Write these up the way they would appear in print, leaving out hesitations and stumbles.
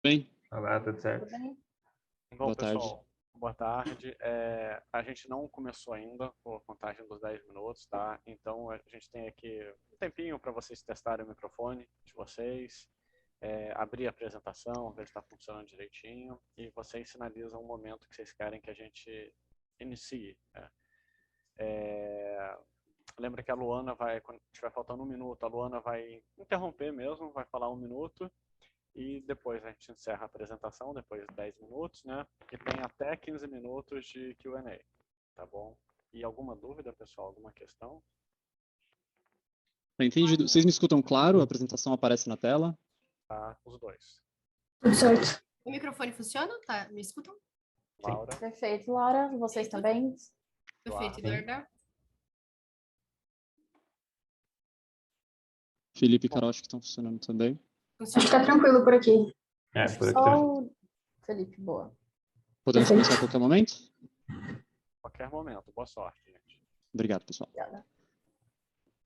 Bem? Olá, tudo certo? Bom, Boa tarde. pessoal, boa tarde. A gente não começou ainda a contagem dos 10 minutos, tá? Então a gente tem aqui um tempinho para vocês testarem o microfone de vocês, abrir a apresentação, ver se está funcionando direitinho, e vocês sinalizam o momento que vocês querem que a gente inicie. Lembra que a Luana vai, quando estiver faltando 1 minuto, a Luana vai interromper mesmo, vai falar 1 minuto, e depois a gente encerra a apresentação, depois de 10 minutos, né? E tem até 15 minutos de Q&A, tá bom? E alguma dúvida, pessoal? Alguma questão? Tá entendido? Vocês me escutam claro? A apresentação aparece na tela? Tá, os dois. Tudo certo. O microfone funciona? Tá? Me escutam? Laura? Perfeito, Laura. Vocês também? Perfeito, Eduardo. Felipe e Carol, acho que estão funcionando também. Acho que tá tranquilo por aqui. Por aqui Só também. o Felipe, boa. Podemos começar a qualquer momento? Qualquer momento. Boa sorte, gente. Obrigado, pessoal. Obrigada.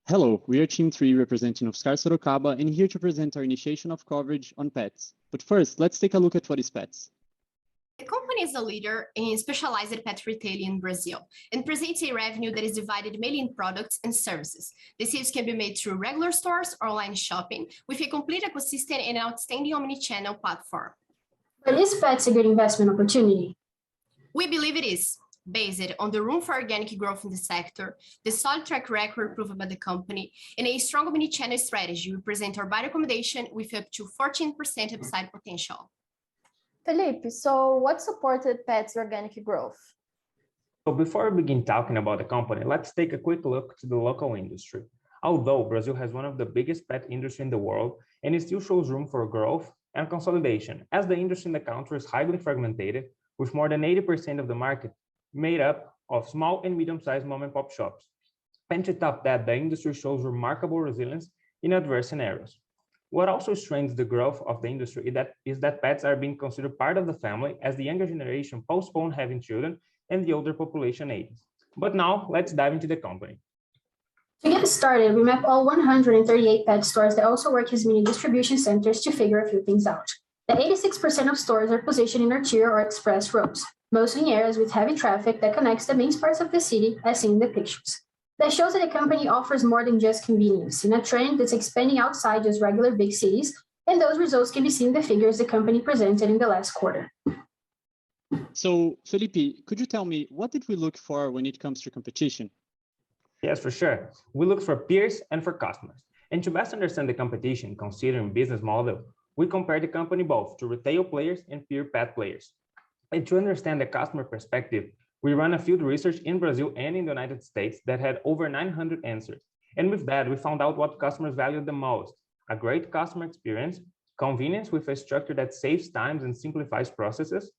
Hello, we are Team 3 representing UFSCar Sorocaba and here to present our initiation of coverage on pets. But first, let's take a look at what is pets. The company is a leader in specialized pet retailing in Brazil and presents a revenue that is divided mainly in products and services. The sales can be made through regular stores or online shopping with a complete ecosystem and an outstanding omni-channel platform. But is pets a good investment opportunity? We believe it is, based on the room for organic growth in the sector, the solid track record proven by the company, and a strong omni-channel strategy. We present our buy recommendation with up to 14% upside potential. Felipe, so what supported Pet's organic growth? So before we begin talking about the company, let's take a quick look to the local industry. Although Brazil has one of the biggest pet industry in the world, and it still shows room for growth and consolidation, as the industry in the country is highly fragmented, with more than 80% of the market made up of small and medium-sized mom-and-pop shops. And to top that, the industry shows remarkable resilience in adverse scenarios. What also strengthens the growth of the industry is that pets are being considered part of the family as the younger generation postpone having children and the older population ages. But now, let's dive into the company. To get started, we map all 138 pet stores that also work as mini distribution centers to figure a few things out. The 86% of stores are positioned in arterial or express roads, mostly in areas with heavy traffic that connects the main parts of the city, as seen in the pictures. That shows that the company offers more than just convenience, in a trend that's expanding outside just regular big cities, and those results can be seen in the figures the company presented in the last quarter. So, Felipe, could you tell me, what did we look for when it comes to competition? Yes, for sure. We look for peers and for customers. And to best understand the competition, considering business model, we compare the company both to retail players and peer pet players. And to understand the customer perspective, we ran a field research in Brazil and in the United States that had over 900 answers. And with that, we found out what customers value the most: a great customer experience, convenience with a structure that saves times and simplifies processes,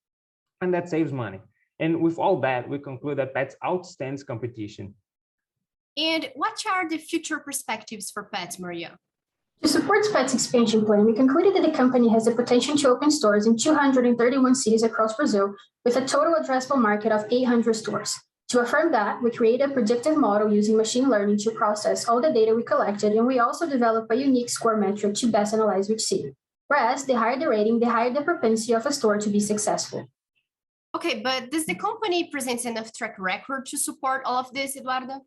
and that saves money. And with all that, we conclude that pets outstands competition. And what are the future perspectives for pets, Maria? To support Pet's expansion plan, we concluded that the company has the potential to open stores in 231 cities across Brazil, with a total addressable market of 800 stores. To affirm that, we created a predictive model using machine learning to process all the data we collected, and we also developed a unique score metric to best analyze which city. Whereas, the higher the rating, the higher the propensity of a store to be successful. Okay, but does the company present enough track record to support all of this, Eduardo?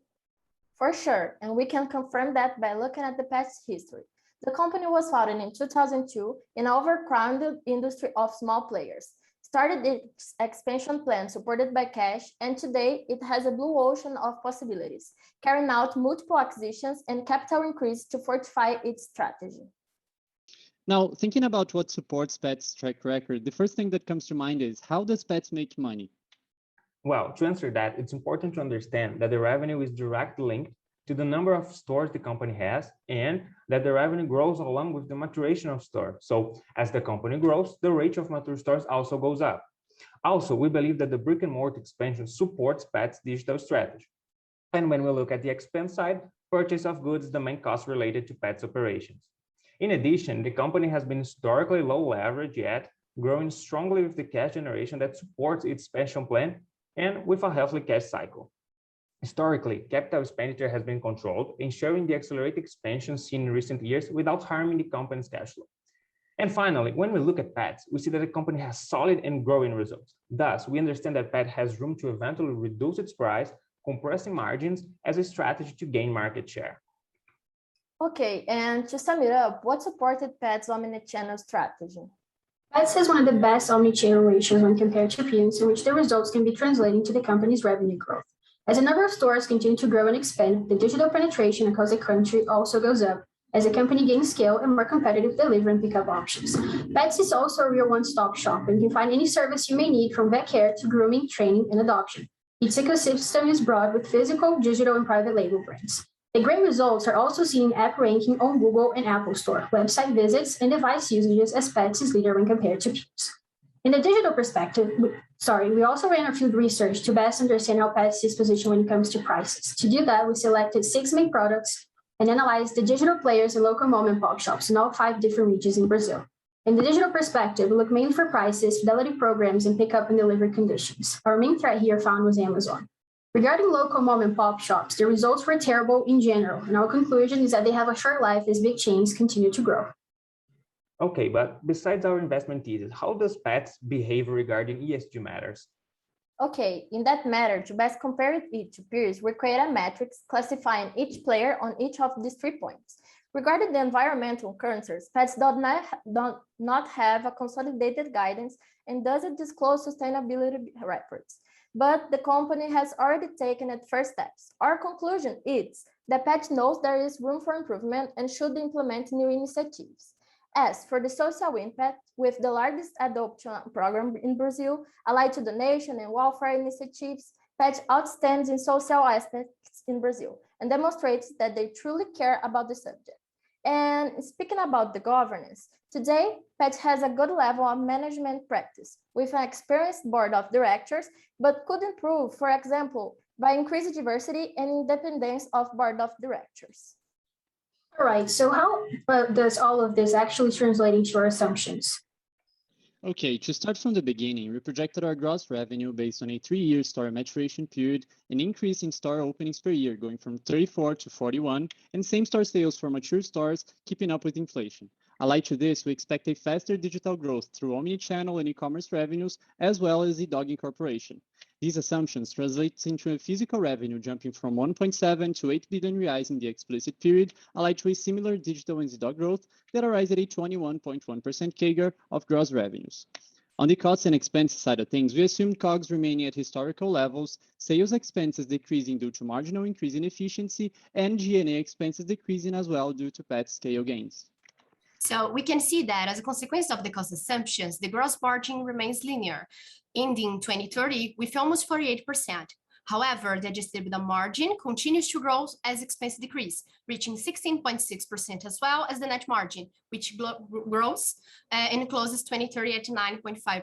For sure, and we can confirm that by looking at the past history. The company was founded in 2002 in an overcrowded industry of small players, started its expansion plan supported by cash, and today it has a blue ocean of possibilities, carrying out multiple acquisitions and capital increase to fortify its strategy. Now, thinking about what supports Pet's track record, the first thing that comes to mind is, how does Pets make money? Well, to answer that, it's important to understand that the revenue is directly linked to the number of stores the company has, and that the revenue grows along with the maturation of stores. So as the company grows, the rate of mature stores also goes up. Also, we believe that the brick and mortar expansion supports Pet's digital strategy. And when we look at the expense side, purchase of goods is the main cost related to Pet's operations. In addition, the company has been historically low leverage yet, growing strongly with the cash generation that supports its expansion plan and with a healthy cash cycle. Historically, capital expenditure has been controlled, ensuring the accelerated expansion seen in recent years without harming the company's cash flow. And finally, when we look at pets, we see that the company has solid and growing results. Thus, we understand that pet has room to eventually reduce its price, compressing margins as a strategy to gain market share. Okay, and to sum it up, what supported Pet's omnichannel strategy? Pets has one of the best omnichannel ratios when compared to peers, in which the results can be translating to the company's revenue growth. As the number of stores continue to grow and expand, the digital penetration across the country also goes up, as the company gains scale and more competitive delivery and pickup options. Pets is also a real one-stop shop and can find any service you may need from vet care to grooming, training, and adoption. Its ecosystem is broad with physical, digital, and private label brands. The great results are also seen in app ranking on Google and Apple Store, website visits, and device usages as Pets is leader when compared to peers. In the digital perspective, we also ran a field research to best understand how Pets is positioned when it comes to prices. To do that, we selected 6 main products and analyzed the digital players and local mom-and-pop shops in all 5 different regions in Brazil. In the digital perspective, we look mainly for prices, fidelity programs, and pickup and delivery conditions. Our main threat here found was Amazon. Regarding local mom-and-pop shops, the results were terrible in general, and our conclusion is that they have a short life as big chains continue to grow. Okay, but besides our investment thesis, how does Pets behave regarding ESG matters? Okay, in that matter, to best compare it to peers, we create a matrix classifying each player on each of these 3 points. Regarding the environmental concerns, Pets do not have a consolidated guidance and doesn't disclose sustainability reports, but the company has already taken its first steps. Our conclusion is that Pets knows there is room for improvement and should implement new initiatives. As for the social impact, with the largest adoption program in Brazil, allied to donation and welfare initiatives, Pet outstands in social aspects in Brazil and demonstrates that they truly care about the subject. And speaking about the governance, today, Pet has a good level of management practice with an experienced board of directors, but could improve, for example, by increasing diversity and independence of board of directors. All right, so how does all of this actually translate into our assumptions? Okay, to start from the beginning, we projected our gross revenue based on a 3-year store maturation period, an increase in store openings per year going from 34 to 41, and same-store sales for mature stores keeping up with inflation. Allied to this, we expect a faster digital growth through omnichannel and e-commerce revenues, as well as the dog incorporation. These assumptions translate into a physical revenue jumping from 1.7 to 8 billion reais in the explicit period, allied to a similar digital and dog growth that arrives at a 21.1% CAGR of gross revenues. On the costs and expenses side of things, we assumed COGS remaining at historical levels, sales expenses decreasing due to marginal increase in efficiency, and G&A expenses decreasing as well due to Pet scale gains. So we can see that as a consequence of the cost assumptions, the gross margin remains linear, ending 2030 with almost 48%. However, the adjusted EBITDA margin continues to grow as expenses decrease, reaching 16.6% as well as the net margin, which grows and closes 2030 at 9.5%.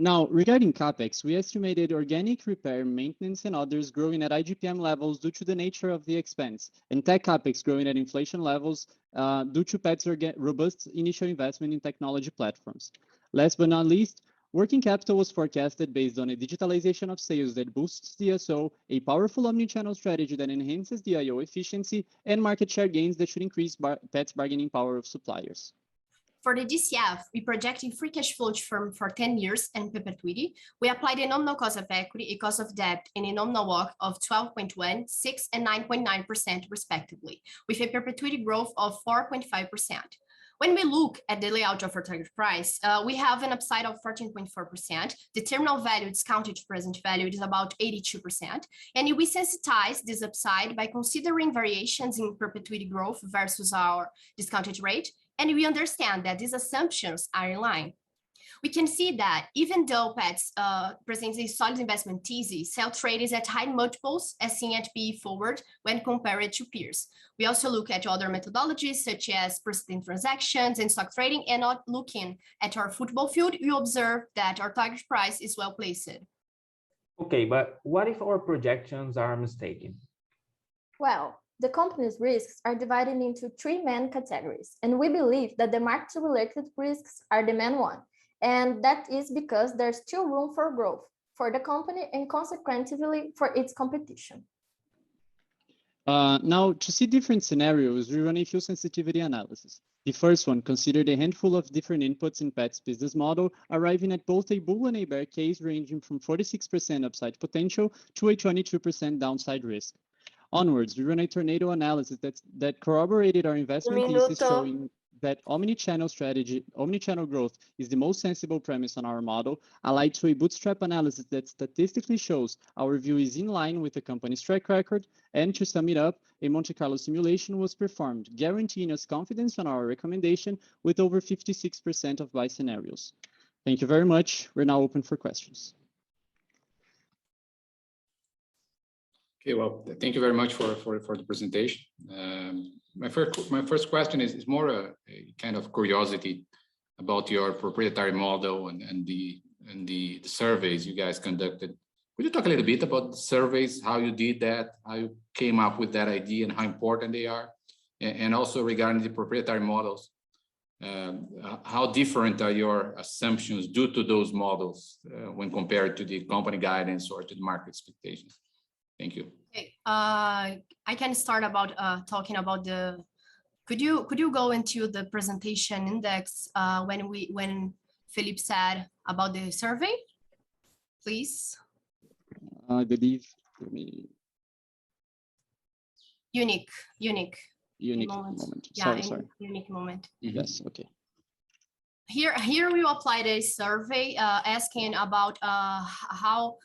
Now, regarding CapEx, we estimated organic repair, maintenance, and others growing at IGPM levels due to the nature of the expense, and tech CapEx growing at inflation levels due to Pet's robust initial investment in technology platforms. Last but not least, working capital was forecasted based on a digitalization of sales that boosts DSO, a powerful omnichannel strategy that enhances DIO efficiency, and market share gains that should increase Pet's bargaining power of suppliers. For the DCF, we projecting free cash flow for 10 years and perpetuity. We applied a nominal cost of equity, a cost of debt, and a nominal WACC of 12.1%, 6%, and 9.9% respectively, with a perpetuity growth of 4.5%. When we look at the layout of our target price, we have an upside of 14.4%. The terminal value discounted to present value is about 82%. And we sensitize this upside by considering variations in perpetuity growth versus our discounted rate. And we understand that these assumptions are in line. We can see that even though Pets presents a solid investment thesis, sell trade is at high multiples as seen at PE forward when compared to peers. We also look at other methodologies such as precedent transactions and stock trading, and not looking at our football field, we observe that our target price is well placed. Okay, but what if our projections are mistaken? Well, the company's risks are divided into 3 main categories, and we believe that the market-related risks are the main one. And that is because there's still room for growth for the company and consequently for its competition. Now, to see different scenarios, we run a few sensitivity analysis. The first one considered a handful of different inputs in Pet's business model, arriving at both a bull and a bear case ranging from 46% upside potential to a 22% downside risk. Onwards, we run a tornado analysis that corroborated our investment thesis, showing that omnichannel growth is the most sensible premise on our model, allied to a bootstrap analysis that statistically shows our view is in line with the company's track record. And to sum it up, a Monte Carlo simulation was performed, guaranteeing us confidence on our recommendation with over 56% of buy scenarios. Thank you very much. We're now open for questions. Okay, well, thank you very much for the presentation. My first question is more a kind of curiosity about your proprietary model and the surveys you guys conducted. Could you talk a little bit about the surveys, how you did that, how you came up with that idea and how important they are? And also regarding the proprietary models, how different are your assumptions due to those models when compared to the company guidance or to the market expectations? Thank you. Okay. I can start about talking about the. Could you go into the presentation index when Philip said about the survey, please? I believe. Unique moment. Yeah, sorry. unique moment. Yes. Okay. Here we applied a survey asking about how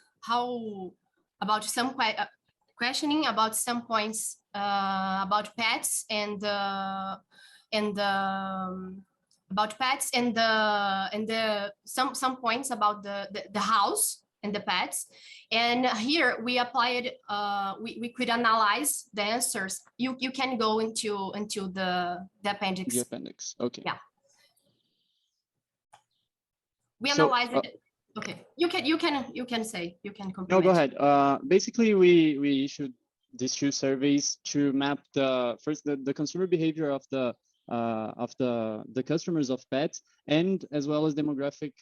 about some questioning about some points about pets and about pets and some points about the house and the pets. And here we applied we could analyze the answers. You can go into the appendix. The appendix. Okay. Yeah. We analyzed it. Okay, you can say, you can compliment. No, go ahead. Basically, we issued these two surveys to map the consumer behavior of the customers of pets, and as well as demographics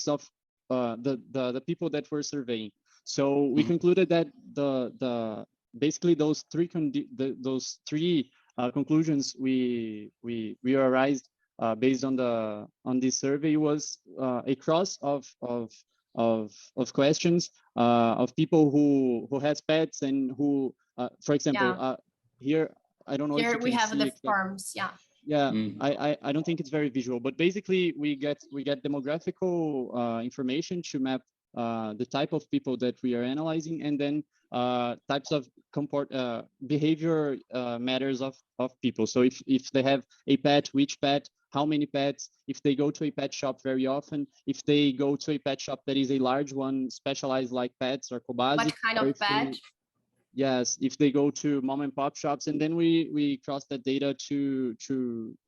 of the people that we're surveying. So we concluded that basically those three conclusions we arrived based on this survey was a cross of questions of people who has pets and who, for example, here I don't know here if you we can have see the forms. Yeah, I don't think it's very visual, but basically we get demographical information to map the type of people that we are analyzing, and then types of behavior matters of people. So if they have a pet, which pet, how many pets, if they go to a pet shop very often, if they go to a pet shop that is a large one, specialized like Pets or Cobasi. What kind of pet? Yes, if they go to mom and pop shops, and then we cross that data to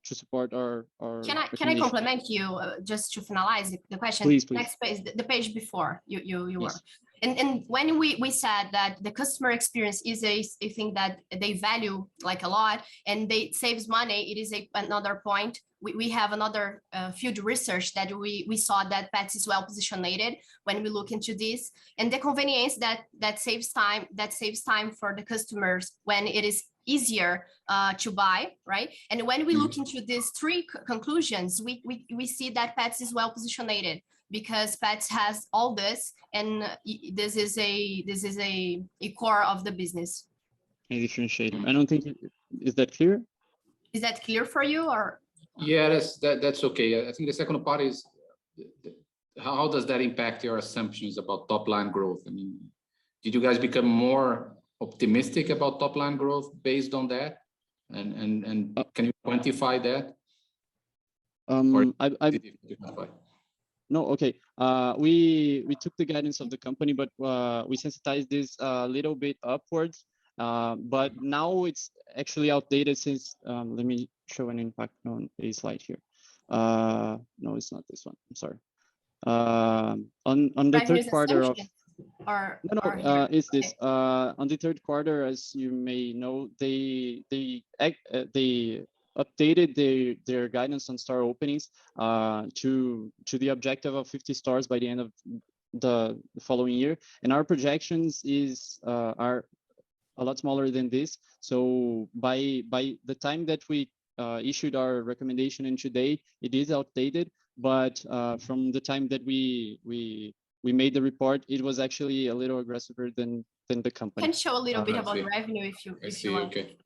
support our. Can I compliment you just to finalize the question? Please. Next page, the page before you yes. were. And when we said that the customer experience is a thing that they value like a lot, and they saves money, it is another point. We have another field research that we saw that Pets is well positioned when we look into this, and the convenience that saves time for the customers when it is easier to buy, right? And when we look into these three conclusions, we see that Pets is well positioned because Pets has all this, and this is a core of the business. A differentiator. I don't think is that clear? Is that clear for you, or? Yeah, that's okay. I think the second part is how does that impact your assumptions about top line growth? I mean, did you guys become more optimistic about top line growth based on that? And can you quantify that? No, okay. We took the guidance of the company, but we sensitized this a little bit upwards. But now it's actually outdated since, let me show an impact on a slide here. No, it's not this one. I'm sorry. On the third quarter of, it's this. On the third quarter, as you may know, they updated their guidance on store openings to the objective of 50 stores by the end of the following year, and our projections are a lot smaller than this. So by the time that we issued our recommendation and today, it is outdated. But from the time that we made the report, it was actually a little aggressiver than the company. Can show a little bit about revenue if you want. Okay.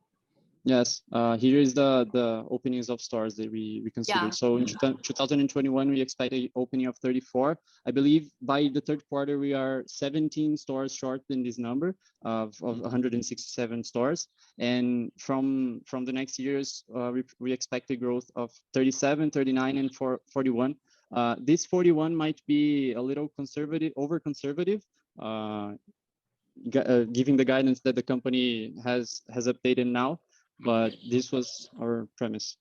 Yes, here is the openings of stores that we considered. Yeah. So in 2021, we expect an opening of 34. I believe by the third quarter, we are 17 stores short than this number of 167 stores. And from the next years, we expect a growth of 37, 39, and 41. This 41 might be a little conservative, over conservative, given the guidance that the company has updated now. But this was our premise.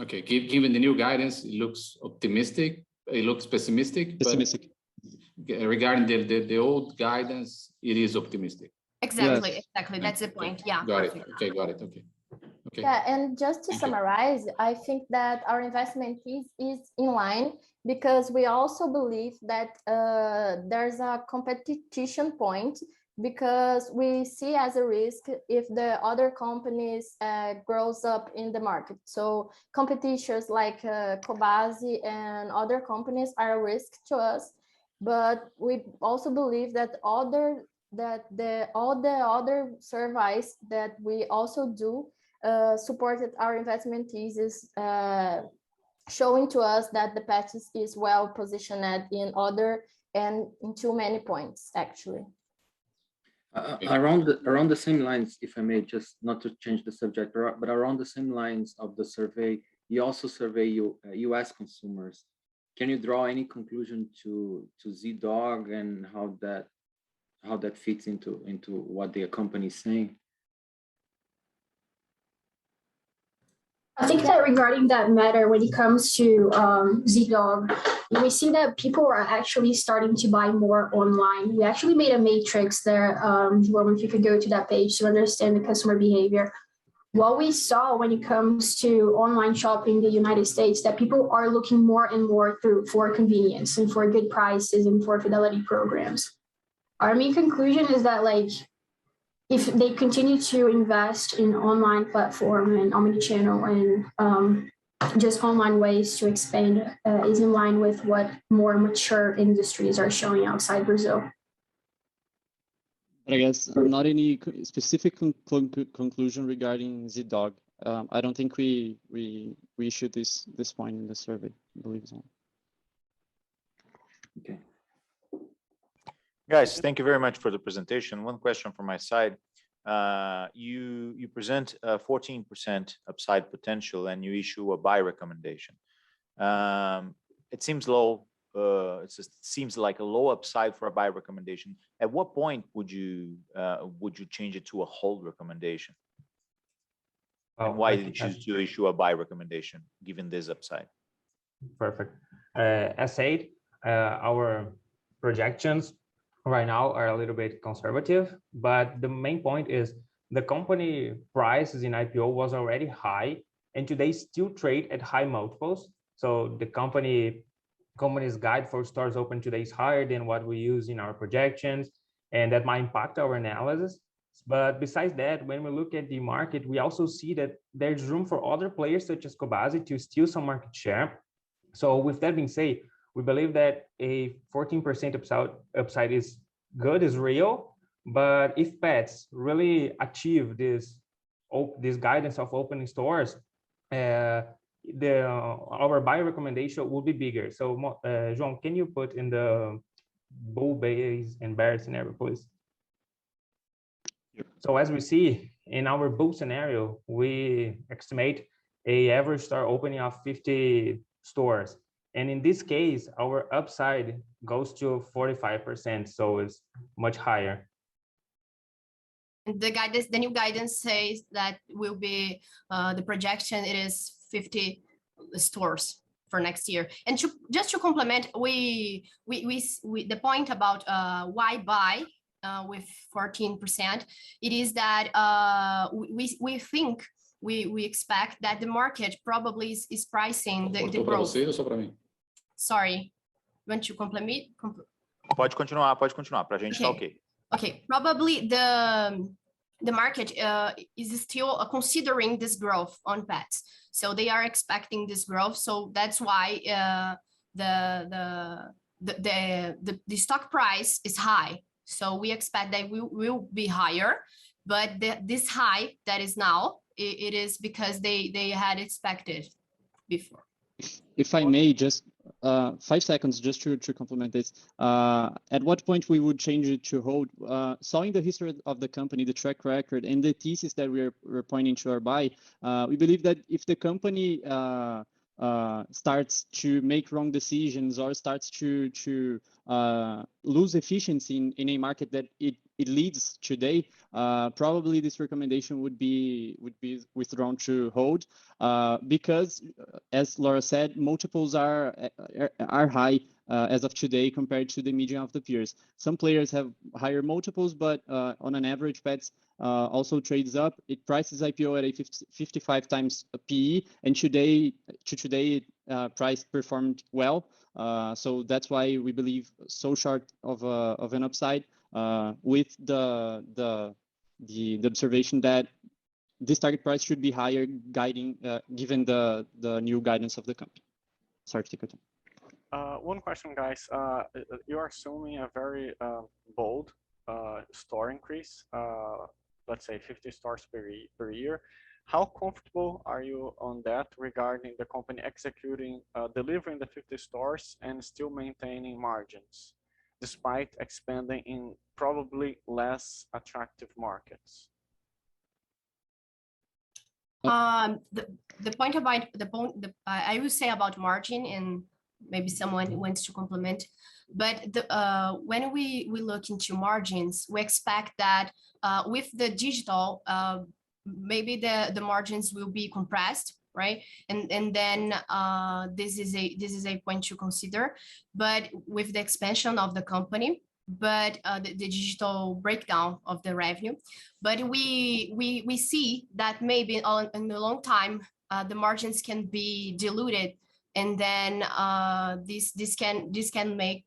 Okay, given the new guidance, it looks optimistic. It looks pessimistic. Pessimistic. But regarding the old guidance, it is optimistic. Exactly, Yes. exactly. That's the point. Yeah. Got Perfect. it. Okay, got it. Okay. Okay. Yeah, and just to Thank you. summarize, I think that our investment is in line because we also believe that there's a competition point, because we see as a risk if the other companies grows up in the market. So competitors like Cobasi and other companies are a risk to us, but we also believe that all the other surveys that we also do supported our investment thesis, showing to us that the patch is well positioned in other and in too many points actually. Around the same lines, if I may, just not to change the subject, but around the same lines of the survey, you also survey U.S. consumers. Can you draw any conclusion to ZDog and how that fits into what the company is saying? I think that regarding that matter, when it comes to ZDog, we see that people are actually starting to buy more online. We actually made a matrix there, well, if you could go to that page to understand the customer behavior. What we saw when it comes to online shopping in the United States, that people are looking more and more for convenience and for good prices and for fidelity programs. Our main conclusion is that, like, if they continue to invest in online platform and omnichannel and just online ways to expand is in line with what more mature industries are showing outside Brazil. But I guess not any specific conclusion regarding ZDog. I don't think we issued this point in the survey, I believe so. Okay. Guys, thank you very much for the presentation. One question from my side. You present a 14% upside potential and you issue a buy recommendation. It seems low. It seems like a low upside for a buy recommendation. At what point would you change it to a hold recommendation? And why did you choose to issue a buy recommendation given this upside? Perfect. As said, our projections right now are a little bit conservative, but the main point is the company prices in IPO was already high, and today still trade at high multiples. So the company's guide for stores open today is higher than what we use in our projections, and that might impact our analysis. But besides that, when we look at the market, we also see that there's room for other players such as Cobasi to steal some market share. So with that being said, we believe that a 14% upside is good, is real, but if pets really achieve this guidance of opening stores, our buy recommendation will be bigger. So João, can you put in the bull, bears, and bear scenario, please? Yep. So as we see in our bull scenario, we estimate a average store opening of 50 stores. And in this case, our upside goes to 45%, so it's much higher. The new guidance says that will be the projection. It is 50 stores for next year. And just to complement, we the point about why buy with 14%, it is that we think. We expect that the market probably is pricing the growth. Sorry, want to complement? Pode continuar, pra gente tá okay. Okay, probably the market is still considering this growth on pets. So they are expecting this growth. So that's why the stock price is high. So we expect that will be higher, but this high that is now, it is because they had expected before. If I may, just 5 seconds just to complement this. At what point we would change it to hold? Seeing the history of the company, the track record, and the thesis that we're pointing to our buy, we believe that if the company starts to make wrong decisions or starts to lose efficiency in a market that it leads today, probably this recommendation would be withdrawn to hold, because as Laura said, multiples are high as of today compared to the median of the peers. Some players have higher multiples, but on an average, Pets also trades up. It prices IPO at a 55 times PE, and today price performed well. So that's why we believe so short of an upside, with the observation that this target price should be higher, given the new guidance of the company. Sorry to take your time. One question, guys. You are assuming a very bold store increase, let's say 50 stores per year. How comfortable are you on that regarding the company executing, delivering the 50 stores and still maintaining margins, despite expanding in probably less attractive markets? The point about I will say about margin, and maybe someone wants to complement, but when we look into margins, we expect that with the digital, maybe the margins will be compressed, right? And then this is a point to consider. But with the expansion of the company, but the digital breakdown of the revenue, but we see that maybe in the long time the margins can be diluted, and then this can make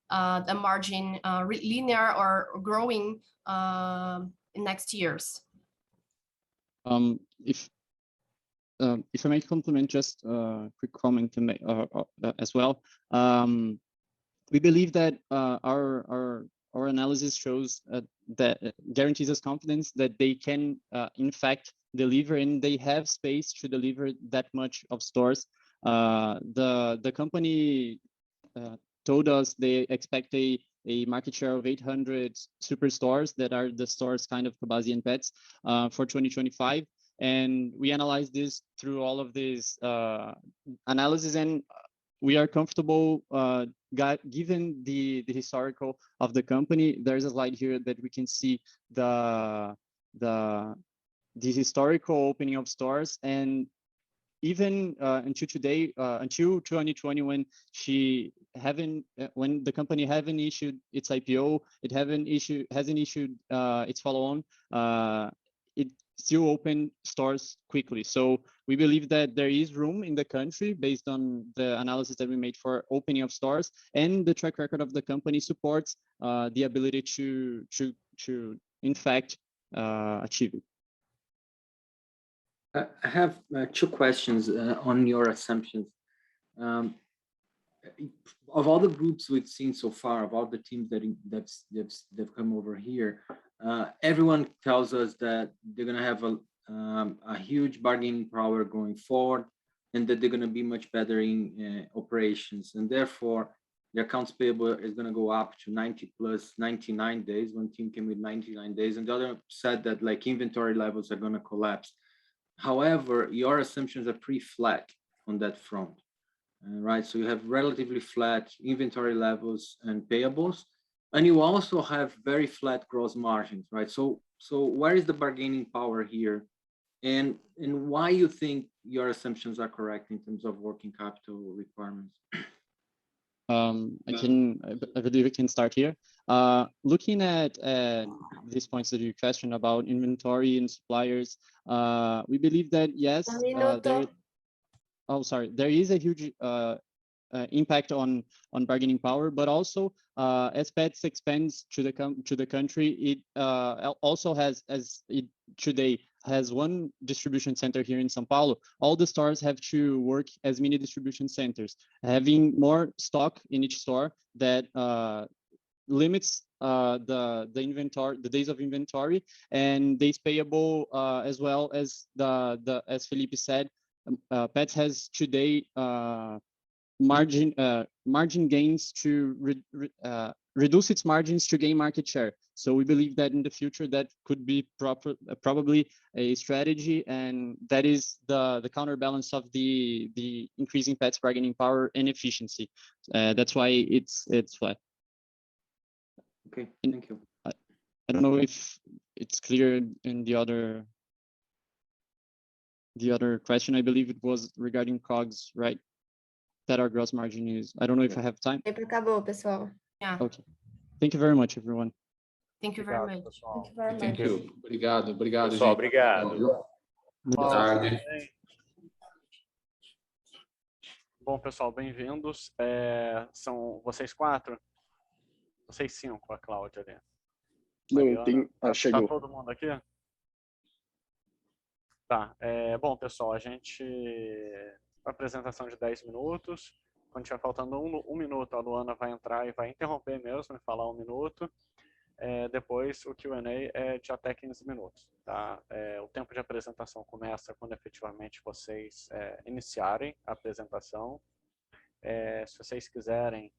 the margin linear or growing in next years. If I may complement, just a quick comment to make, as well. We believe that our analysis shows that guarantees us confidence that they can in fact deliver, and they have space to deliver that much of stores. The company told us they expect a market share of 800 superstores that are the stores kind of Kabasi and Pets for 2025. And we analyzed this through all of this analysis, and we are comfortable given the historical of the company. There's a slide here that we can see the historical opening of stores, and even until today, until 2020, when the company haven't issued its IPO, it hasn't issued its follow-on, it still open stores quickly. So we believe that there is room in the country based on the analysis that we made for opening of stores, and the track record of the company supports the ability to in fact achieve it. I have two questions on your assumptions. Of all the groups we've seen so far, of all the teams that've come over here, everyone tells us that they're going to have a huge bargaining power going forward, and that they're going to be much better in operations, and therefore the accounts payable is going to go up to 90 plus 99 days. One team came with 99 days, and the other said that like inventory levels are going to collapse. However, your assumptions are pretty flat on that front, right? So you have relatively flat inventory levels and payables, and you also have very flat gross margins, right? So where is the bargaining power here, and why you think your assumptions are correct in terms of working capital requirements? I believe we can start here. Looking at these points that you questioned about inventory and suppliers, we believe that yes, there is a huge impact on bargaining power, but also as pets expands to the country, it also has, as it today has one distribution center here in São Paulo. All the stores have to work as mini distribution centers, having more stock in each store that limits the inventory, the days of inventory, and days payable, as well as as Felipe said, Pets has today margin gains to reduce its margins to gain market share. So we believe that in the future that could be probably a strategy, and that is the counterbalance of the increasing Pets bargaining power and efficiency. That's why it's flat. Okay, thank you. I don't know if it's clear in the other question. I believe it was regarding COGS, right? That our gross margin is. I don't know if I have time. Acabou, pessoal. Yeah. Okay. Thank you very much, everyone. Thank you very much. Pessoal. Thank you very much. Thank you. Obrigado, obrigado, Pessoal, gente. obrigado. Boa tarde. Bom, pessoal, bem-vindos. São vocês 4? Vocês 5, a Cláudia ali. Não, tem... chegou. Tá todo mundo aqui? Tá. Bom, pessoal, a gente... Apresentação de 10 minutos. Quando tiver faltando um minuto, a Luana vai entrar e vai interromper mesmo e falar 1 minuto. Depois, o Q&A é de até 15 minutos. Tá? O tempo de apresentação começa quando efetivamente vocês iniciarem a apresentação. Se vocês quiserem,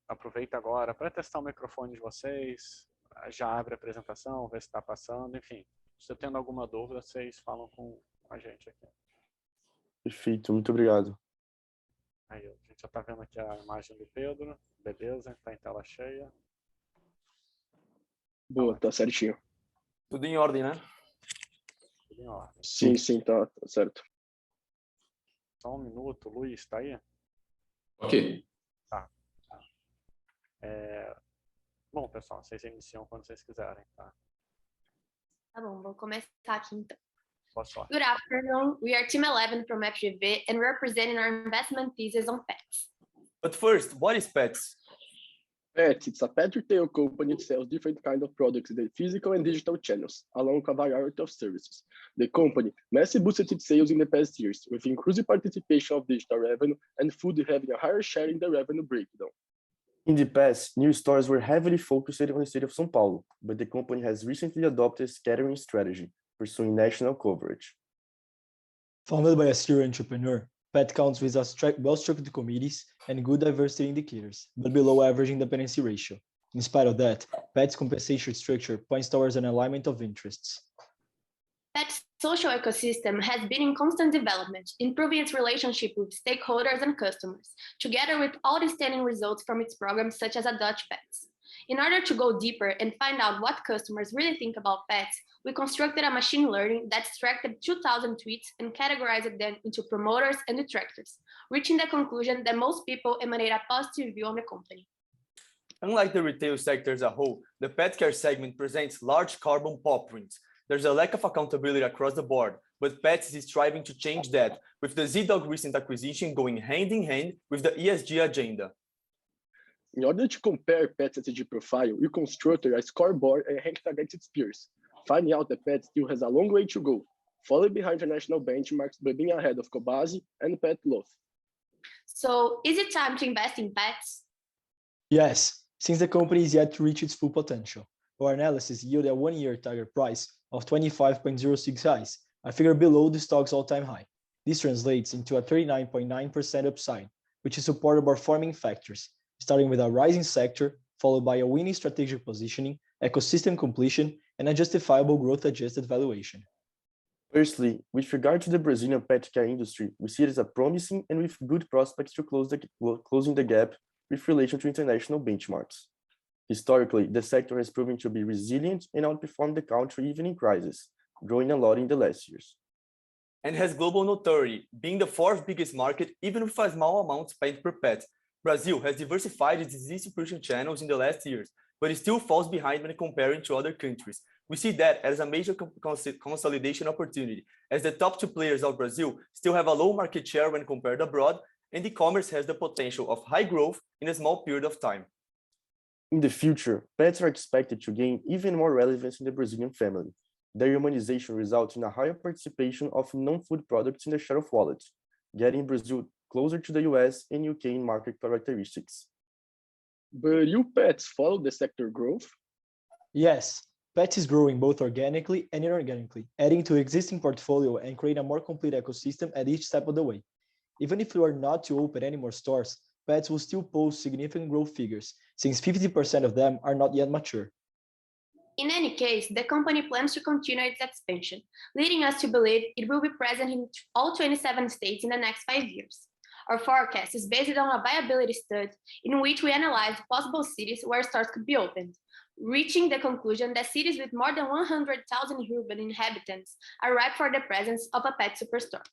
aproveita agora para testar o microfone de vocês, já abre a apresentação, vê se está passando, enfim. Se você tendo alguma dúvida, vocês falam com a gente aqui. Perfeito, muito obrigado. Aí, a gente já está vendo aqui a imagem do Pedro, beleza, está em tela cheia. Boa, tá certinho. Tudo em ordem, né? Tudo em ordem. Sim, tá certo. Só 1 minuto, Luiz, está aí? Ok. Tá. Bom, pessoal, vocês iniciam quando vocês quiserem, tá? Tá bom, vou começar aqui então. Posso falar? Good afternoon. We are Team 11 from FGV and we're presenting our investment thesis on pets. But first, what is pets? Pets, it's a pet retail company that sells different kinds of products in the physical and digital channels, along with a variety of services. The company massively boosted its sales in the past years, with increased participation of digital revenue and food having a higher share in the revenue breakdown. In the past, new stores were heavily focused on the state of São Paulo, but the company has recently adopted a scattering strategy, pursuing national coverage. Founded by a serial entrepreneur, Pet counts with well-structured committees and good diversity indicators, but below average independency ratio. In spite of that, Pet's compensation structure points towards an alignment of interests. Pet's social ecosystem has been in constant development, improving its relationship with stakeholders and customers, together with outstanding results from its programs such as Adopt Pets. In order to go deeper and find out what customers really think about pets, we constructed a machine learning that extracted 2,000 tweets and categorized them into promoters and detractors, reaching the conclusion that most people emanate a positive view on the company. Unlike the retail sector as a whole, the pet care segment presents large carbon paw prints. There's a lack of accountability across the board, but Pets is striving to change that, with the Z-Dog recent acquisition going hand in hand with the ESG agenda. In order to compare Pet's ESG profile, we constructed a scoreboard and ranked against its peers, finding out that Pet still has a long way to go, falling behind international benchmarks but being ahead of Cobasi and Pet Love. So, is it time to invest in pets? Yes, since the company is yet to reach its full potential. Our analysis yielded a 1-year target price of 25.06 highs, a figure below the stock's all-time high. This translates into a 39.9% upside, which is supported by forming factors, starting with a rising sector, followed by a winning strategic positioning, ecosystem completion, and a justifiable growth-adjusted valuation. Firstly, with regard to the Brazilian pet care industry, we see it as a promising and with good prospects to closing the gap with relation to international benchmarks. Historically, the sector has proven to be resilient and outperformed the country even in crisis, growing a lot in the last years. And has global notoriety, being the 4th biggest market even with a small amount spent per pet. Brazil has diversified its distribution channels in the last years, but it still falls behind when comparing to other countries. We see that as a major consolidation opportunity, as the top 2 players of Brazil still have a low market share when compared abroad, and e-commerce has the potential of high growth in a small period of time. In the future, pets are expected to gain even more relevance in the Brazilian family. Their humanization results in a higher participation of non-food products in the share of wallet, getting Brazil closer to the US and UK in market characteristics. But you pets follow the sector growth? Yes, Pets is growing both organically and inorganically, adding to existing portfolio and creating a more complete ecosystem at each step of the way. Even if we are not to open any more stores, Pets will still post significant growth figures, since 50% of them are not yet mature. In any case, the company plans to continue its expansion, leading us to believe it will be present in all 27 states in the next 5 years. Our forecast is based on a viability study in which we analyzed possible cities where stores could be opened, reaching the conclusion that cities with more than 100,000 urban inhabitants are ripe for the presence of a pet superstore.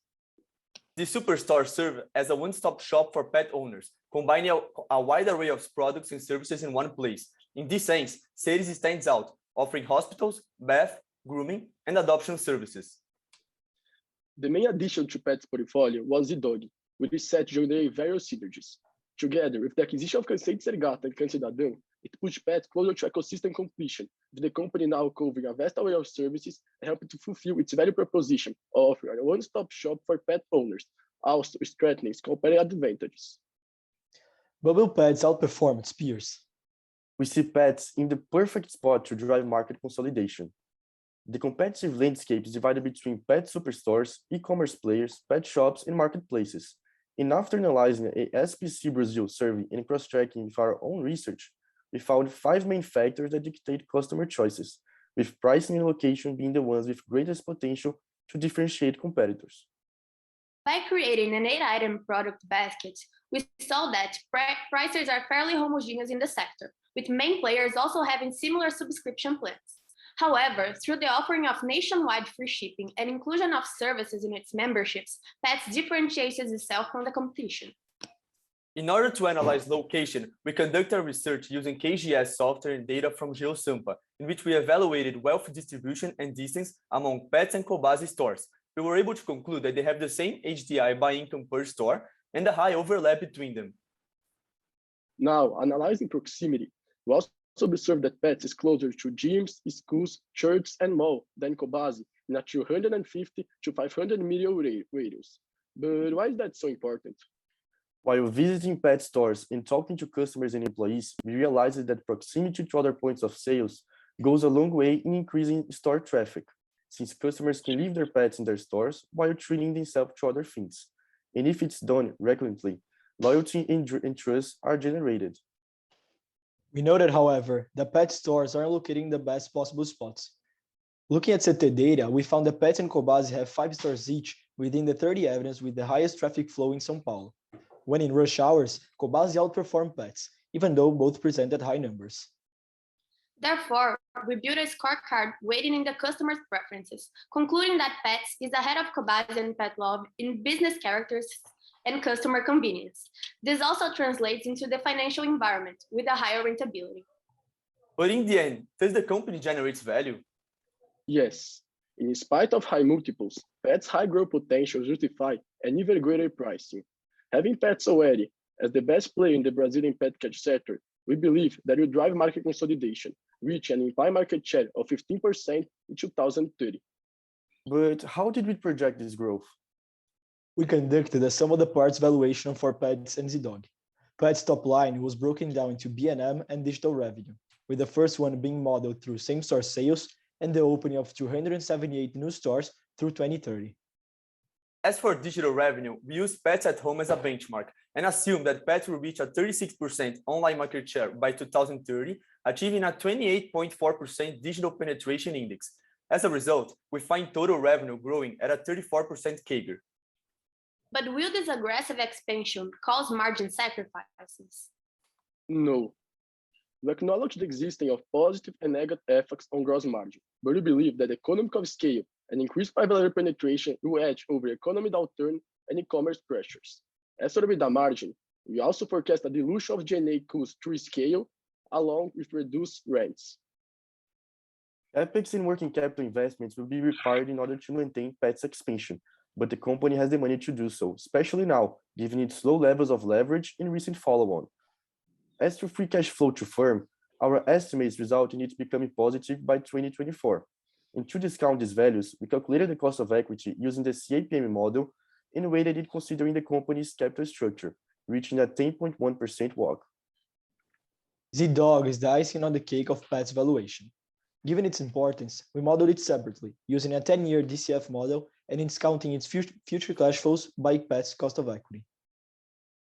These superstores serve as a one-stop shop for pet owners, combining a wide array of products and services in one place. In this sense, Ceres stands out, offering hospitals, bath, grooming, and adoption services. The main addition to Pet's portfolio was Zidog, which is set to generate various synergies. Together with the acquisition of Cansei de Ser Gato and Cidadão, it pushed Pet closer to ecosystem completion, with the company now covering a vast array of services and helping to fulfill its value proposition, offering a one-stop shop for pet owners, also strengthening its competitive advantages. Bubble Pets outperform its peers. We see Pets in the perfect spot to drive market consolidation. The competitive landscape is divided between pet superstores, e-commerce players, pet shops, and marketplaces. And after analyzing a SPC Brazil survey and cross-checking with our own research, we found 5 main factors that dictate customer choices, with pricing and location being the ones with greatest potential to differentiate competitors. By creating an 8-item product basket, we saw that prices are fairly homogeneous in the sector, with main players also having similar subscription plans. However, through the offering of nationwide free shipping and inclusion of services in its memberships, Pets differentiates itself from the competition. In order to analyze location, we conducted research using KGS software and data from GeoSampa, in which we evaluated wealth distribution and distance among Pets and Cobasi stores. We were able to conclude that they have the same HDI by income per store and a high overlap between them. Now, analyzing proximity, we also observed that Pets is closer to gyms, schools, churches, and malls than Cobasi in a 250 to 500 mile radius. But why is that so important? While visiting pet stores and talking to customers and employees, we realized that proximity to other points of sales goes a long way in increasing store traffic, since customers can leave their pets in their stores while treating themselves to other things. And if it's done recurrently, loyalty and trust are generated. We noted, however, that pet stores aren't located in the best possible spots. Looking at CT data, we found that Pets and Cobasi have 5 stores each within the 30 avenues with the highest traffic flow in São Paulo. When in rush hours, Cobasi outperformed Pets, even though both presented high numbers. Therefore, we built a scorecard weighting in the customer's preferences, concluding that Pets is ahead of Cobasi and Pet Love in business characteristics and customer convenience. This also translates into the financial environment with a higher rentability. But in the end, does the company generate value? Yes. In spite of high multiples, Pets' high growth potential justify an even greater pricing. Having Pets already as the best player in the Brazilian pet care sector, we believe that will drive market consolidation, reaching an implied market share of 15% in 2030. But how did we project this growth? We conducted a sum of the parts valuation for Pets and Zidog. Pets' top line was broken down into B&M and digital revenue, with the first one being modeled through same-store sales and the opening of 278 new stores through 2030. As for digital revenue, we use Pets at Home as a benchmark and assume that Pets will reach a 36% online market share by 2030, achieving a 28.4% digital penetration index. As a result, we find total revenue growing at a 34% CAGR. But will this aggressive expansion cause margin sacrifices? No. We acknowledge the existence of positive and negative effects on gross margin, but we believe that economies of scale and increased private label penetration will edge over economic downturn and e-commerce pressures. As for the margin, we also forecast a dilution of G&A costs through scale, along with reduced rents. CapEx and working capital investments will be required in order to maintain Pets' expansion, but the company has the money to do so, especially now, given its low levels of leverage in recent follow-on. As to free cash flow to firm, our estimates result in it becoming positive by 2024. And to discount these values, we calculated the cost of equity using the CAPM model and weighted it considering the company's capital structure, reaching a 10.1% WACC. ZDOG is the icing on the cake of Pet's valuation. Given its importance, we modeled it separately, using a 10-year DCF model and discounting its future cash flows by Pet's cost of equity.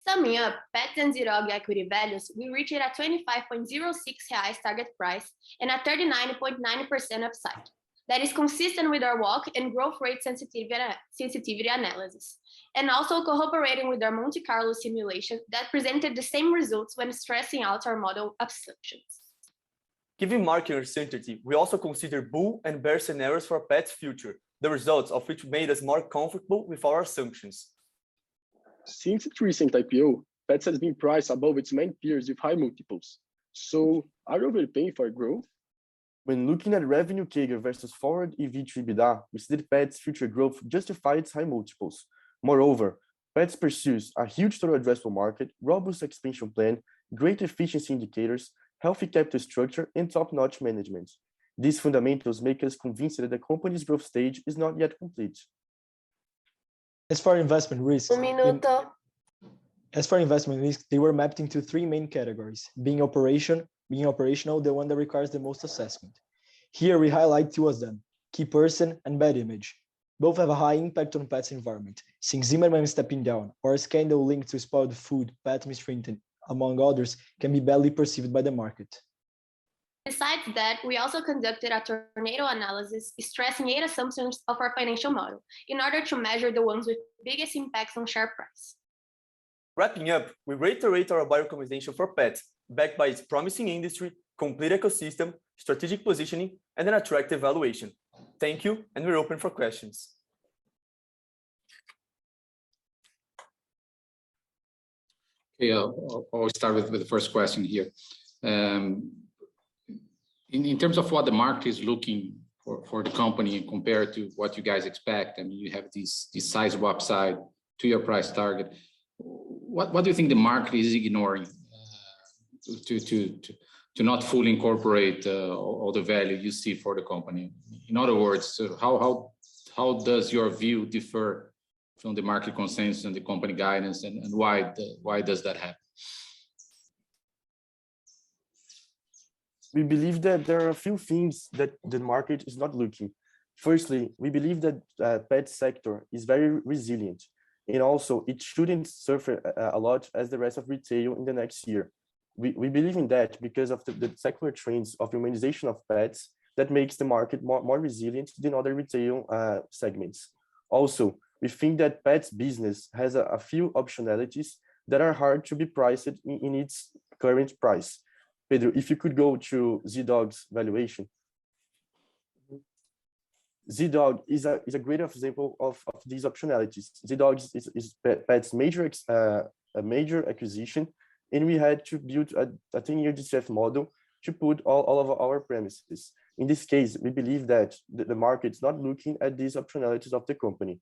Summing up, Pet and ZDOG equity values, we reached a 25.06 reais target price and a 39.9% upside. That is consistent with our WACC and growth rate sensitivity analysis, and also cooperating with our Monte Carlo simulation that presented the same results when stressing out our model assumptions. Given market uncertainty, we also consider bull and bear scenarios for Pet's future, the results of which made us more comfortable with our assumptions. Since its recent IPO, Pets has been priced above its main peers with high multiples. So, are you overpaying for growth? When looking at revenue CAGR versus forward EV to EBITDA, we see that Pet's future growth justifies its high multiples. Moreover, Pets pursues a huge total addressable market, robust expansion plan, great efficiency indicators, healthy capital structure, and top-notch management. These fundamentals make us convinced that the company's growth stage is not yet complete. As for investment risks, they were mapped into three main categories, being operational, the one that requires the most assessment. Here we highlight two of them, key person and bad image. Both have a high impact on Pet's environment, since Zimmerman stepping down or a scandal linked to spoiled food, pet mistreatment, among others, can be badly perceived by the market. Besides that, we also conducted a tornado analysis stressing 8 assumptions of our financial model in order to measure the ones with biggest impacts on share price. Wrapping up, we reiterate our buy recommendation for Pet, backed by its promising industry, complete ecosystem, strategic positioning, and an attractive valuation. Thank you, and we're open for questions. Okay, I'll start with the first question here. In terms of what the market is looking for the company compared to what you guys expect, I mean, you have this sizable upside to your price target. What do you think the market is ignoring to not fully incorporate all the value you see for the company? In other words, how does your view differ from the market consensus and the company guidance, and why does that happen? We believe that there are a few things that the market is not looking. Firstly, we believe that pet sector is very resilient, and also it shouldn't suffer a lot as the rest of retail in the next year. We believe in that because of the secular trends of humanization of pets that makes the market more resilient than other retail segments. Also, we think that pets business has a few optionalities that are hard to be priced in its current price. Pedro, if you could go to ZDOG's valuation. ZDOG is a great example of these optionalities. ZDOG is Pet's major acquisition, and we had to build a 10-year DCF model to put all of our premises. In this case, we believe that the market's not looking at these optionalities of the company.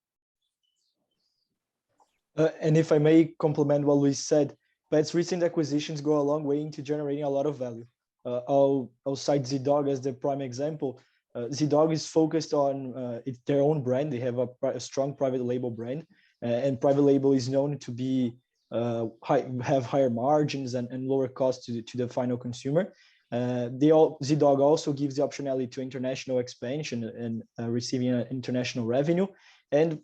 And if I may complement what Luis said, Pet's recent acquisitions go a long way into generating a lot of value. I'll cite ZDOG as the prime example. ZDOG is focused on their own brand. They have a strong private label brand, and private label is known to be have higher margins and lower costs to the final consumer. ZDOG also gives the optionality to international expansion and receiving international revenue and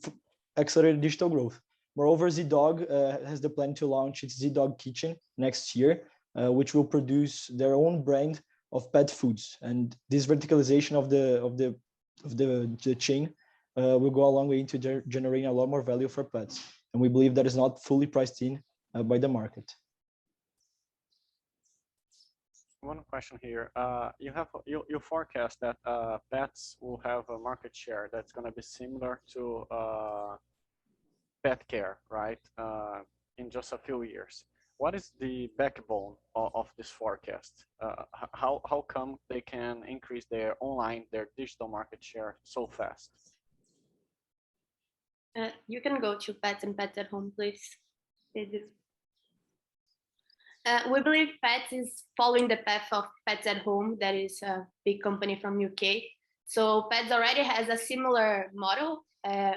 accelerated digital growth. Moreover, ZDOG has the plan to launch its ZDOG Kitchen next year, which will produce their own brand of pet foods. And this verticalization of the chain will go a long way into generating a lot more value for pets. And we believe that is not fully priced in by the market. One question here. You forecast that pets will have a market share that's going to be similar to pet care, right? In just a few years. What is the backbone of this forecast? How come they can increase their digital market share so fast? You can go to pets and pets at home, please. We believe Pets is following the path of Pets at Home, that is a big company from UK. So Pets already has a similar model as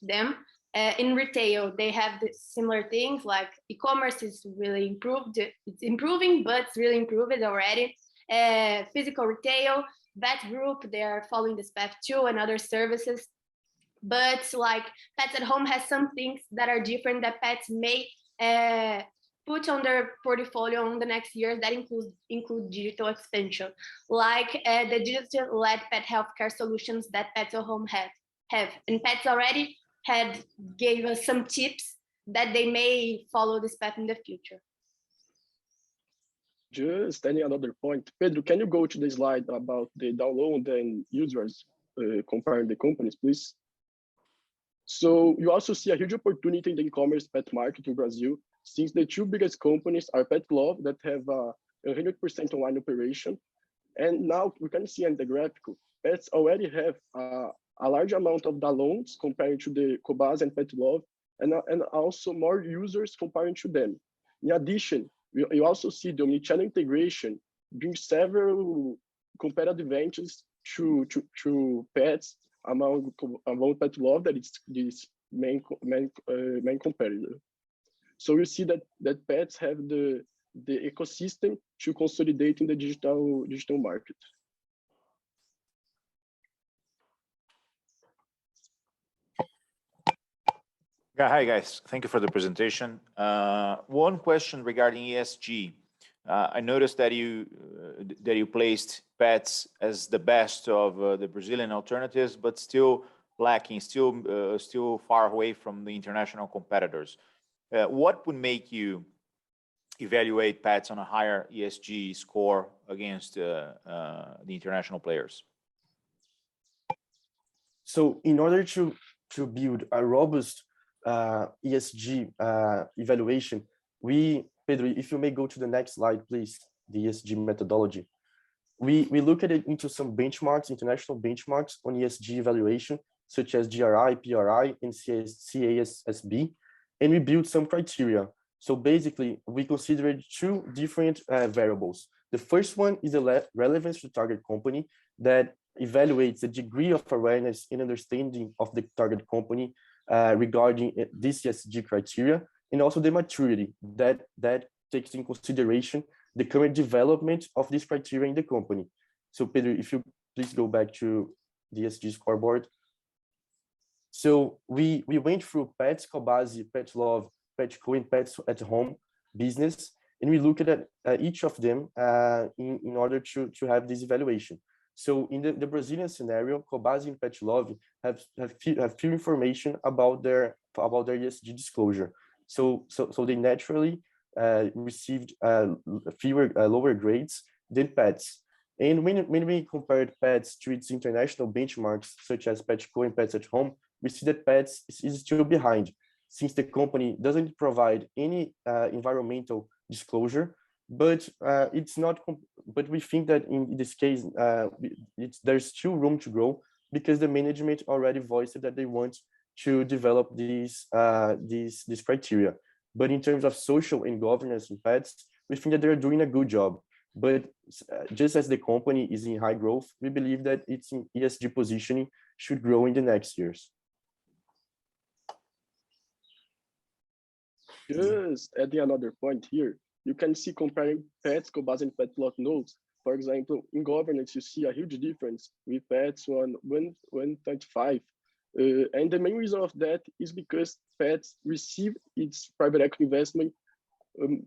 them. In retail, they have the similar things like e-commerce is really improved. It's improving, but it's really improved already. Physical retail, vet group, they are following this path too, and other services. But like Pets at Home has some things that are different that Pets may put on their portfolio in the next years that include digital expansion, like the digital-led pet healthcare solutions that Pets at Home have. And Pets already gave us some tips that they may follow this path in the future. Just any another point. Pedro, can you go to the slide about the download and users comparing the companies, please? So you also see a huge opportunity in the e-commerce pet market in Brazil, since the two biggest companies are Pet Love that have a 100% online operation. And now we can see in the graphic, Pets already have a large amount of downloads compared to the Cobas and Pet Love, and also more users comparing to them. In addition, you also see the omnichannel integration bring several competitive advantages to Pets among Pet Love, that is this main competitor. So you see that Pets have the ecosystem to consolidate in the digital market. Yeah, hi guys, thank you for the presentation. One question regarding ESG. I noticed that you placed Pets as the best of the Brazilian alternatives, but still lacking, still far away from the international competitors. What would make you evaluate Pets on a higher ESG score against the international players? So in order to build a robust ESG evaluation, Pedro, if you may go to the next slide, please, the ESG methodology. We look at it into some benchmarks, international benchmarks on ESG evaluation, such as GRI, PRI, and CASSB, and we build some criteria. So basically, we considered two different variables. The first one is the relevance to target company that evaluates the degree of awareness and understanding of the target company regarding this ESG criteria, and also the maturity that takes in consideration the current development of this criteria in the company. So Pedro, if you please go back to the ESG scoreboard. So we went through Pets, Cobasi, Pet Love, Petco, and Pets at Home business, and we looked at each of them in order to have this evaluation. So in the Brazilian scenario, Cobasi and Pet Love have few information about their ESG disclosure. So they naturally received lower grades than Pets. And when we compared Pets to its international benchmarks, such as Petco and Pets at Home, we see that Pets is still behind, since the company doesn't provide any environmental disclosure. But it's not. But we think that in this case, there's still room to grow, because the management already voiced that they want to develop these criteria. But in terms of social and governance in Pets, we think that they're doing a good job. But just as the company is in high growth, we believe that its ESG positioning should grow in the next years. Just adding another point here, you can see comparing Pets, Cobas, and Pet Love notes. For example, in governance, you see a huge difference with Pets 1.5. And the main reason of that is because Pets received its private equity investment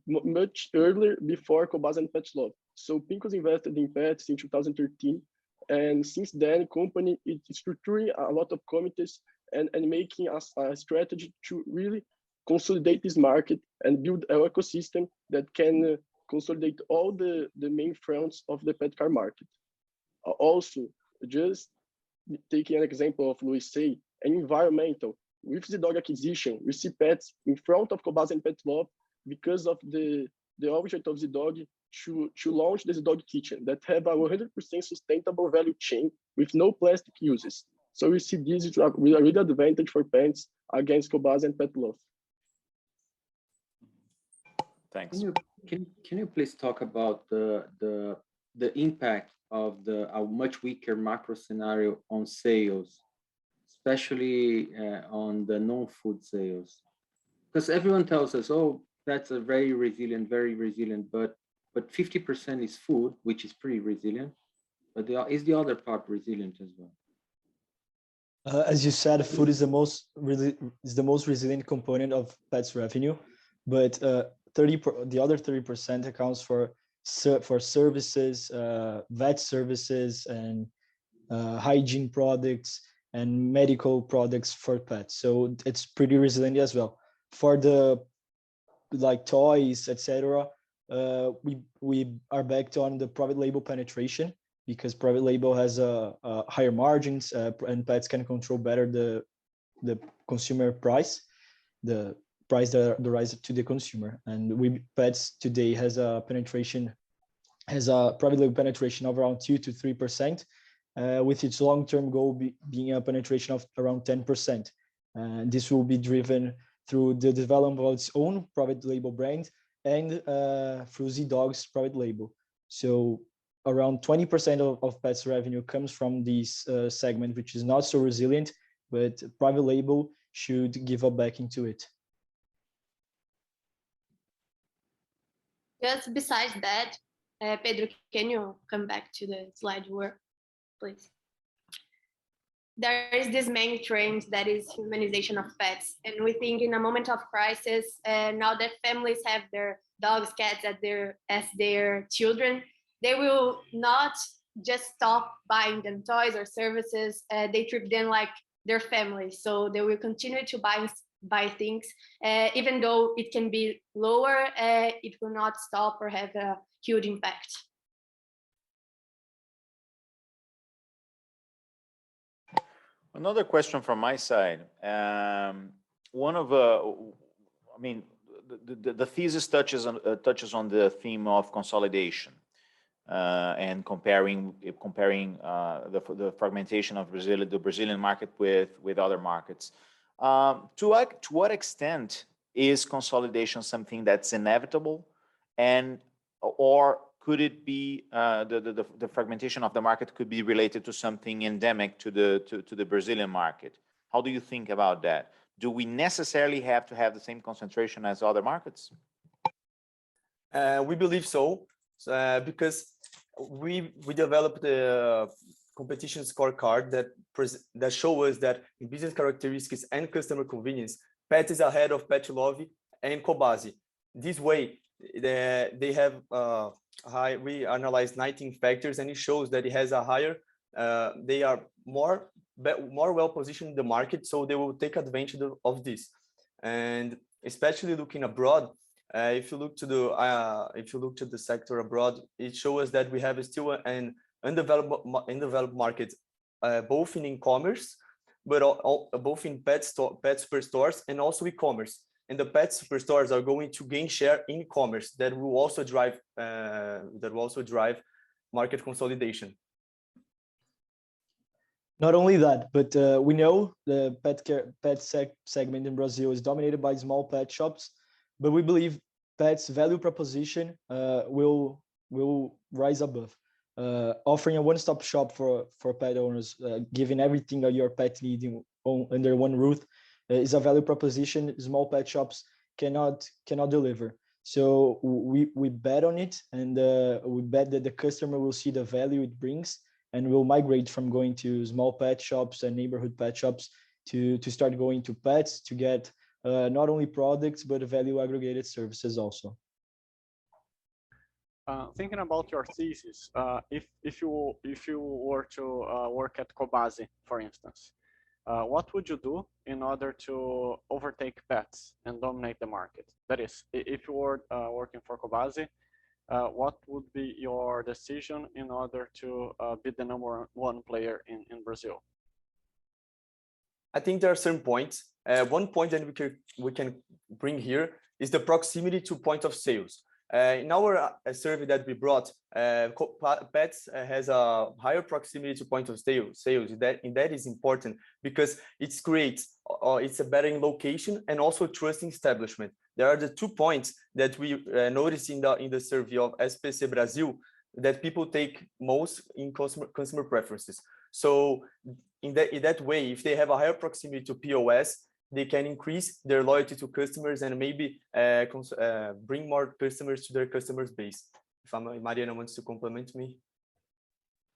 much earlier before Cobas and Pet Love. So Pincus invested in Pets in 2013. And since then, the company is structuring a lot of committees and making a strategy to really consolidate this market and build an ecosystem that can consolidate all the main fronts of the pet car market. Also, just taking an example of Luis say, an environmental, with the dog acquisition, we see Pets in front of Cobas and Pet Love because of the object of the dog to launch this dog kitchen that have a 100% sustainable value chain with no plastic uses. So we see this is a real advantage for pets against Cobase and Pet Love. Thanks. Can you please talk about the impact of a much weaker macro scenario on sales, especially on the non-food sales? Because everyone tells us, oh, pets are very resilient, but 50% is food, which is pretty resilient. But is the other part resilient as well? As you said, food is the most resilient component of pets revenue, but the other 30% accounts for services, vet services, and hygiene products and medical products for pets. So it's pretty resilient as well. For the like toys, etc., we are backed on the private label penetration, because private label has higher margins and pets can control better the consumer price, the price that rise to the consumer. And pets today has a private label penetration of around 2 to 3%, with its long-term goal being a penetration of around 10%. And this will be driven through the development of its own private label brand and through Z-Dog's private label. So around 20% of pets revenue comes from this segment, which is not so resilient, but private label should give a backing to it. Just besides that, Pedro, can you come back to the slide you were, please? There is this main trend that is humanization of pets. And we think in a moment of crisis, now that families have their dogs, cats as their children, they will not just stop buying them toys or services. They treat them like their family. So they will continue to buy things, even though it can be lower, it will not stop or have a huge impact. Another question from my side. The thesis touches on the theme of consolidation. And comparing the fragmentation of the Brazilian market with other markets. To what extent is consolidation something that's inevitable, or could it be the fragmentation of the market could be related to something endemic to the Brazilian market? How do you think about that? Do we necessarily have to have the same concentration as other markets? We believe so. Because we developed the competition scorecard that show us that in business characteristics and customer convenience, Pet is ahead of Pet Love and Cobase. This way, they have we analyzed 19 factors, and it shows that it has a higher. They are more well positioned in the market, so they will take advantage of this. And especially looking abroad. If you look to the sector abroad, it shows that we have still an undeveloped market, both in e-commerce, but both in pet superstores and also e-commerce. And the pet superstores are going to gain share in e-commerce. That will also drive market consolidation. Not only that, but we know the pet segment in Brazil is dominated by small pet shops. But we believe Pet's value proposition will rise above, offering a one-stop shop for pet owners, giving everything that your pet needs under one roof is a value proposition small pet shops cannot deliver. So we bet on it, and we bet that the customer will see the value it brings and will migrate from going to small pet shops and neighborhood pet shops to start going to pets to get not only products, but value aggregated services also. Thinking about your thesis, if you were to work at Cobase, for instance, what would you do in order to overtake pets and dominate the market? That is, if you were working for Cobase, what would be your decision in order to be the #1 player in Brazil? I think there are certain points. One point that we can bring here is the proximity to point of sales. In our survey that we brought, pets has a higher proximity to point of sales. That is important because it creates it's a better in location and also trusting establishment. There are the 2 points that we noticed in the survey of SPC Brazil that people take most in consumer preferences. So in that way, if they have a higher proximity to POS, they can increase their loyalty to customers and maybe bring more customers to their customers base. If Mariana wants to compliment me.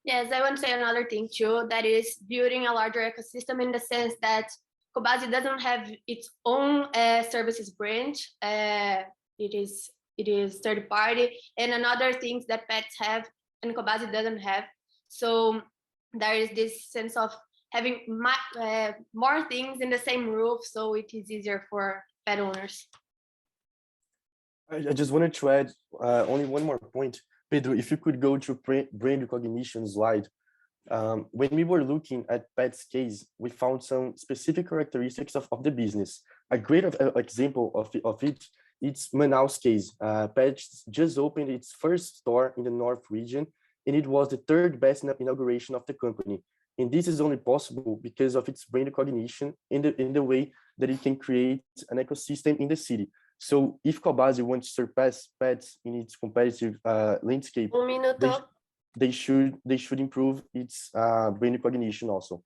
Yes, I want to say another thing too, that is building a larger ecosystem in the sense that Cobasi doesn't have its own services branch. It is third party, and another things that pets have and Cobasi doesn't have. So there is this sense of having more things in the same roof, so it is easier for pet owners. I just wanted to add only one more point. Pedro, if you could go to brand recognition slide. When we were looking at Pet's case, we found some specific characteristics of the business. A great example of it, it's Manaus case. Pet just opened its first store in the North region, and it was the third best inauguration of the company. And this is only possible because of its brand recognition in the way that it can create an ecosystem in the city. So if Cobasi wants to surpass Pets in its competitive landscape, they should improve its brand recognition also.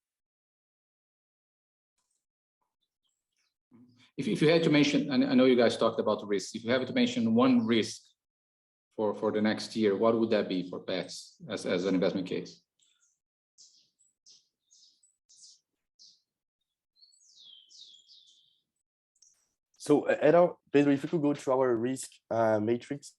If you had to mention, and I know you guys talked about risks, if you have to mention one risk for the next year, what would that be for Pets as an investment case? So Pedro, if you could go to our risk matrix,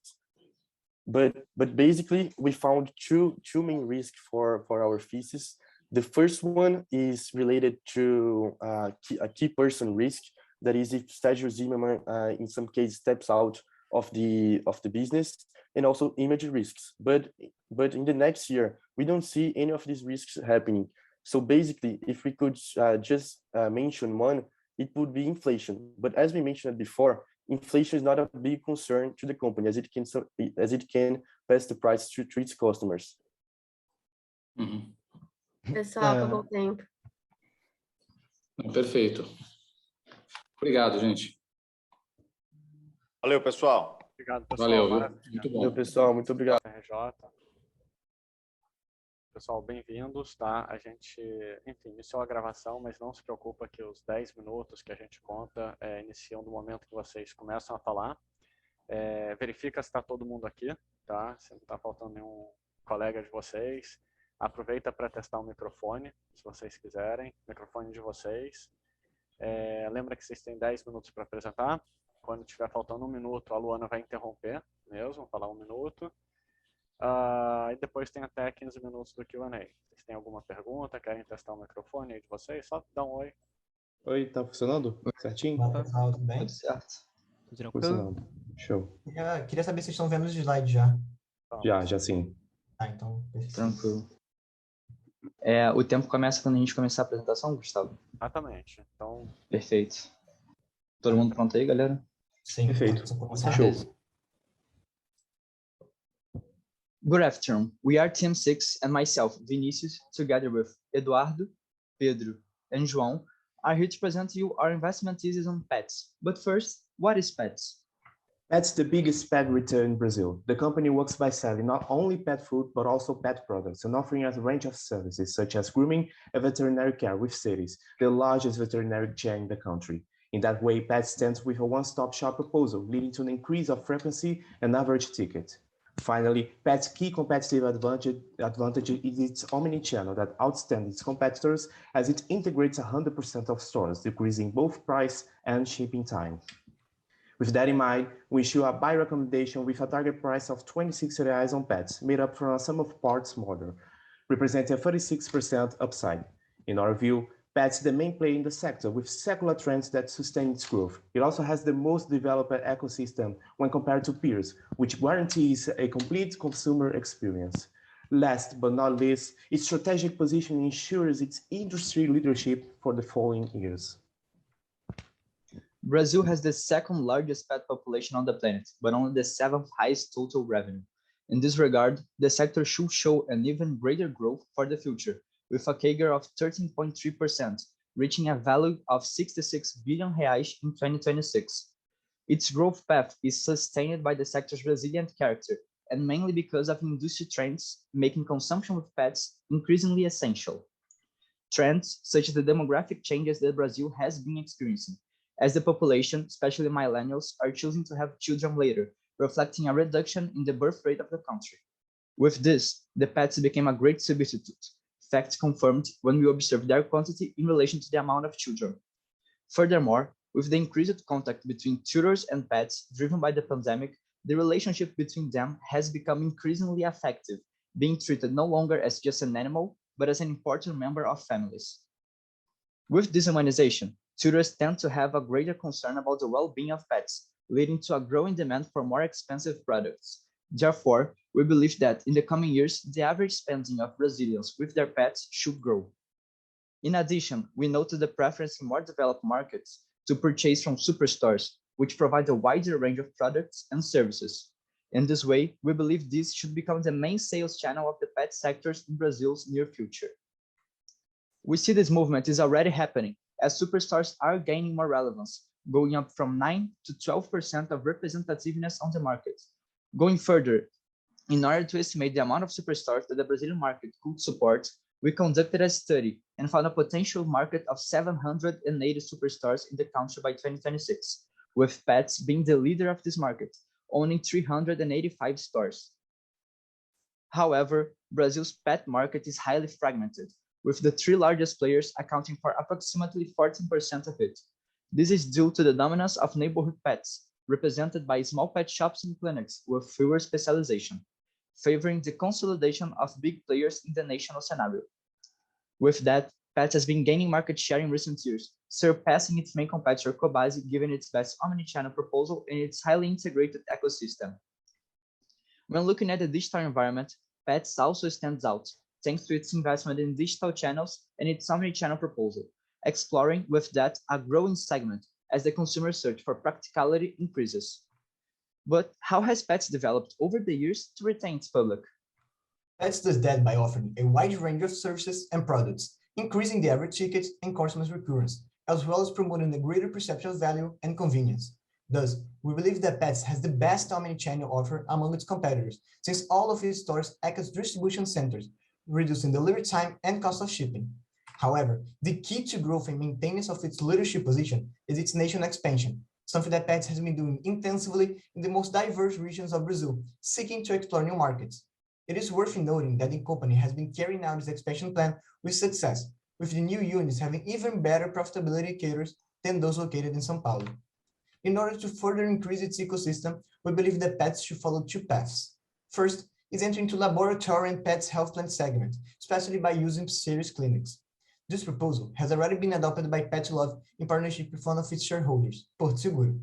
but basically we found two main risks for our thesis. The first one is related to a key person risk. That is, if Sergio Zimmerman in some case steps out of the business, and also image risks. But in the next year, we don't see any of these risks happening. So basically, if we could just mention one, it would be inflation. But as we mentioned before, inflation is not a big concern to the company as it can pass the price to its customers. That's a good thing. Perfeito. Obrigado, gente. Valeu, pessoal. Obrigado, pessoal. Valeu, Maravilha. muito bom. Valeu, pessoal, muito obrigado. UFRJ. Pessoal, bem-vindos, tá? A gente, enfim, iniciou a gravação, mas não se preocupa que os 10 minutos que a gente conta iniciam no momento que vocês começam a falar. Verifica se está todo mundo aqui, tá? Se não está faltando nenhum colega de vocês. Aproveita para testar o microfone, se vocês quiserem, microfone de vocês. Lembra que vocês têm 10 minutos para apresentar. Quando tiver faltando 1 minuto, a Luana vai interromper mesmo, falar 1 minuto. E depois tem até 15 minutos do Q&A. Vocês têm alguma pergunta, querem testar o microfone aí de vocês? Só dá um oi. Oi, tá funcionando? Certinho? Olá, pessoal, tudo bem? Tudo certo. Tudo tranquilo? Funcionando. Show. Queria saber se vocês estão vendo os slides já. Já sim. Tá, então, perfeito. Tranquilo. O tempo começa quando a gente começar a apresentação, Gustavo? Exatamente. Então... Perfeito. Todo mundo pronto aí, galera? Sim. Perfeito. Show. Good afternoon. We are Team 6 and myself, Vinicius, together with Eduardo, Pedro, and João, are here to present you our investment thesis on pets. But first, what is pets? Pet's the biggest pet retailer in Brazil. The company works by selling not only pet food, but also pet products and offering a range of services such as grooming and veterinary care with Cities, the largest veterinary chain in the country. In that way, Pet stands with a one-stop shop proposal, leading to an increase of frequency and average ticket. Finally, Pet's key competitive advantage is its omni-channel that outstands its competitors as it integrates 100% of stores, decreasing both price and shipping time. With that in mind, we issue a buy recommendation with a target price of 26 reais on Pets, made up from a sum of parts model, representing a 36% upside. In our view, Pets is the main player in the sector with secular trends that sustain its growth. It also has the most developed ecosystem when compared to peers, which guarantees a complete consumer experience. Last but not least, its strategic position ensures its industry leadership for the following years. Brazil has the second largest pet population on the planet, but only the seventh highest total revenue. In this regard, the sector should show an even greater growth for the future, with a CAGR of 13.3%, reaching a value of 66 billion reais in 2026. Its growth path is sustained by the sector's resilient character, and mainly because of industry trends making consumption with pets increasingly essential. Trends such as the demographic changes that Brazil has been experiencing, as the population, especially millennials, are choosing to have children later, reflecting a reduction in the birth rate of the country. With this, the pets became a great substitute, fact confirmed when we observe their quantity in relation to the amount of children. Furthermore, with the increased contact between tutors and pets driven by the pandemic, the relationship between them has become increasingly affective, being treated no longer as just an animal, but as an important member of families. With this humanization, tutors tend to have a greater concern about the well-being of pets, leading to a growing demand for more expensive products. Therefore, we believe that in the coming years, the average spending of Brazilians with their pets should grow. In addition, we noted the preference in more developed markets to purchase from superstores, which provide a wider range of products and services. In this way, we believe this should become the main sales channel of the pet sectors in Brazil's near future. We see this movement is already happening, as superstores are gaining more relevance, going up from 9 to 12% of representativeness on the market. Going further, in order to estimate the amount of superstores that the Brazilian market could support, we conducted a study and found a potential market of 780 superstores in the country by 2026, with pets being the leader of this market, owning 385 stores. However, Brazil's pet market is highly fragmented, with the three largest players accounting for approximately 14% of it. This is due to the dominance of neighborhood pets, represented by small pet shops and clinics with fewer specialization, favoring the consolidation of big players in the national scenario. With that, Pets has been gaining market share in recent years, surpassing its main competitor Cobasi, given its best omnichannel proposal and its highly integrated ecosystem. When looking at the digital environment, Pets also stands out, thanks to its investment in digital channels and its omnichannel proposal, exploring with that a growing segment as the consumer search for practicality increases. But how has Pets developed over the years to retain its public? Pets does that by offering a wide range of services and products, increasing the average ticket and customers' recurrence, as well as promoting a greater perception of value and convenience. Thus, we believe that Pets has the best omnichannel offer among its competitors, since all of its stores act as distribution centers, reducing delivery time and cost of shipping. However, the key to growth and maintenance of its leadership position is its national expansion, something that Pets has been doing intensively in the most diverse regions of Brazil, seeking to explore new markets. It is worth noting that the company has been carrying out its expansion plan with success, with the new units having even better profitability indicators than those located in São Paulo. In order to further increase its ecosystem, we believe that Pets should follow two paths. First is entering into laboratory and Pets health plan segment, especially by using serious clinics. This proposal has already been adopted by Pet Love in partnership with one of its shareholders, Porto Seguro.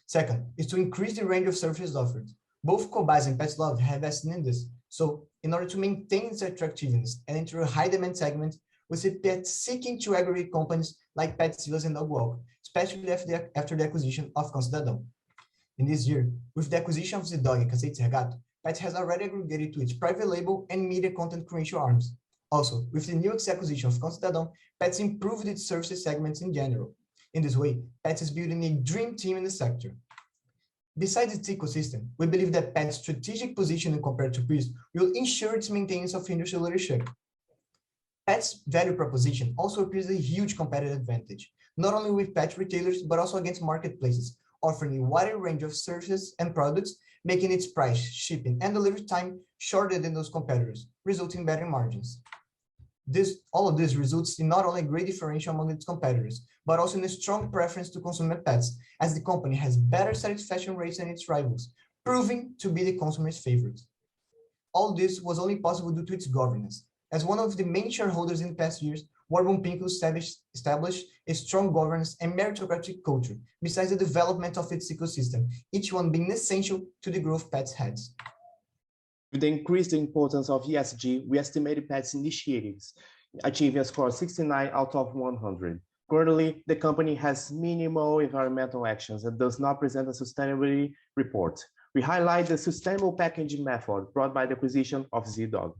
Second is to increase the range of services offered. Both Cobasi and Pet Love have invested in this. So, in order to maintain its attractiveness and enter a high-demand segment, we see Pets seeking to aggregate companies like Pet Silas and Dog Walk, especially after the acquisition of Concidadão. In this year, with the acquisition of Zidog and Cacete Regato, Pets has already aggregated to its private label and media content creation arms. Also, with the new acquisition of Concidadão, Pets improved its services segments in general. In this way, Pets is building a dream team in the sector. Besides its ecosystem, we believe that Pets' strategic positioning compared to peers will ensure its maintenance of industry leadership. Pets' value proposition also appears a huge competitive advantage, not only with pet retailers, but also against marketplaces, offering a wider range of services and products, making its price, shipping, and delivery time shorter than those competitors, resulting in better margins. All of this results in not only great differential among its competitors, but also in a strong preference to consumer pets, as the company has better satisfaction rates than its rivals, proving to be the consumer's favorite. All this was only possible due to its governance. As one of the main shareholders in the past years, Warburg Pincus established a strong governance and meritocratic culture, besides the development of its ecosystem, each one being essential to the growth Pets has. With the increased importance of ESG, we estimated Pets initiatives achieving a score of 69 out of 100. Currently, the company has minimal environmental actions and does not present a sustainability report. We highlight the sustainable packaging method brought by the acquisition of ZDog.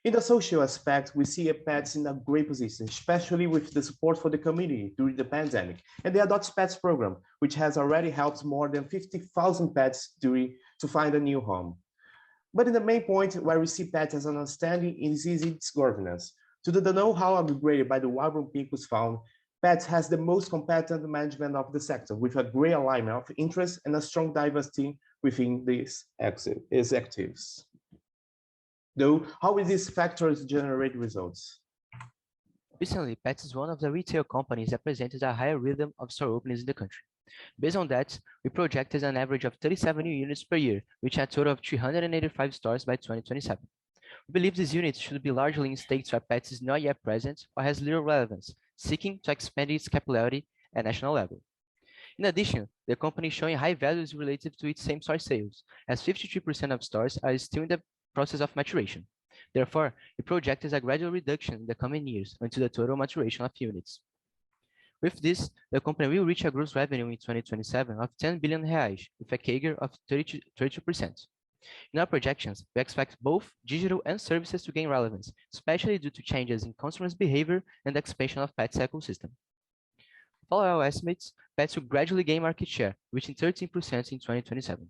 In the social aspect, we see pets in a great position, especially with the support for the community during the pandemic, and the Adopt Pets program, which has already helped more than 50,000 pets to find a new home. But in the main point where we see pets as an understanding is its governance. To the know-how upgraded by the Wabron Peak was found, pets has the most competent management of the sector with a great alignment of interest and a strong diversity within these executives. Though, how will these factors generate results? Recently, Pets is one of the retail companies that presented a higher rhythm of store openings in the country. Based on that, we projected an average of 37 new units per year, reaching a total of 385 stores by 2027. We believe these units should be largely in states where Pets is not yet present or has little relevance, seeking to expand its capillarity at national level. In addition, the company is showing high values related to its same-store sales, as 53% of stores are still in the process of maturation. Therefore, we project a gradual reduction in the coming years until the total maturation of units. With this, the company will reach a gross revenue in 2027 of 10 billion reais, with a CAGR of 32%. In our projections, we expect both digital and services to gain relevance, especially due to changes in consumers' behavior and the expansion of Pets ecosystem. Follow our estimates, Pets will gradually gain market share, reaching 13% in 2027.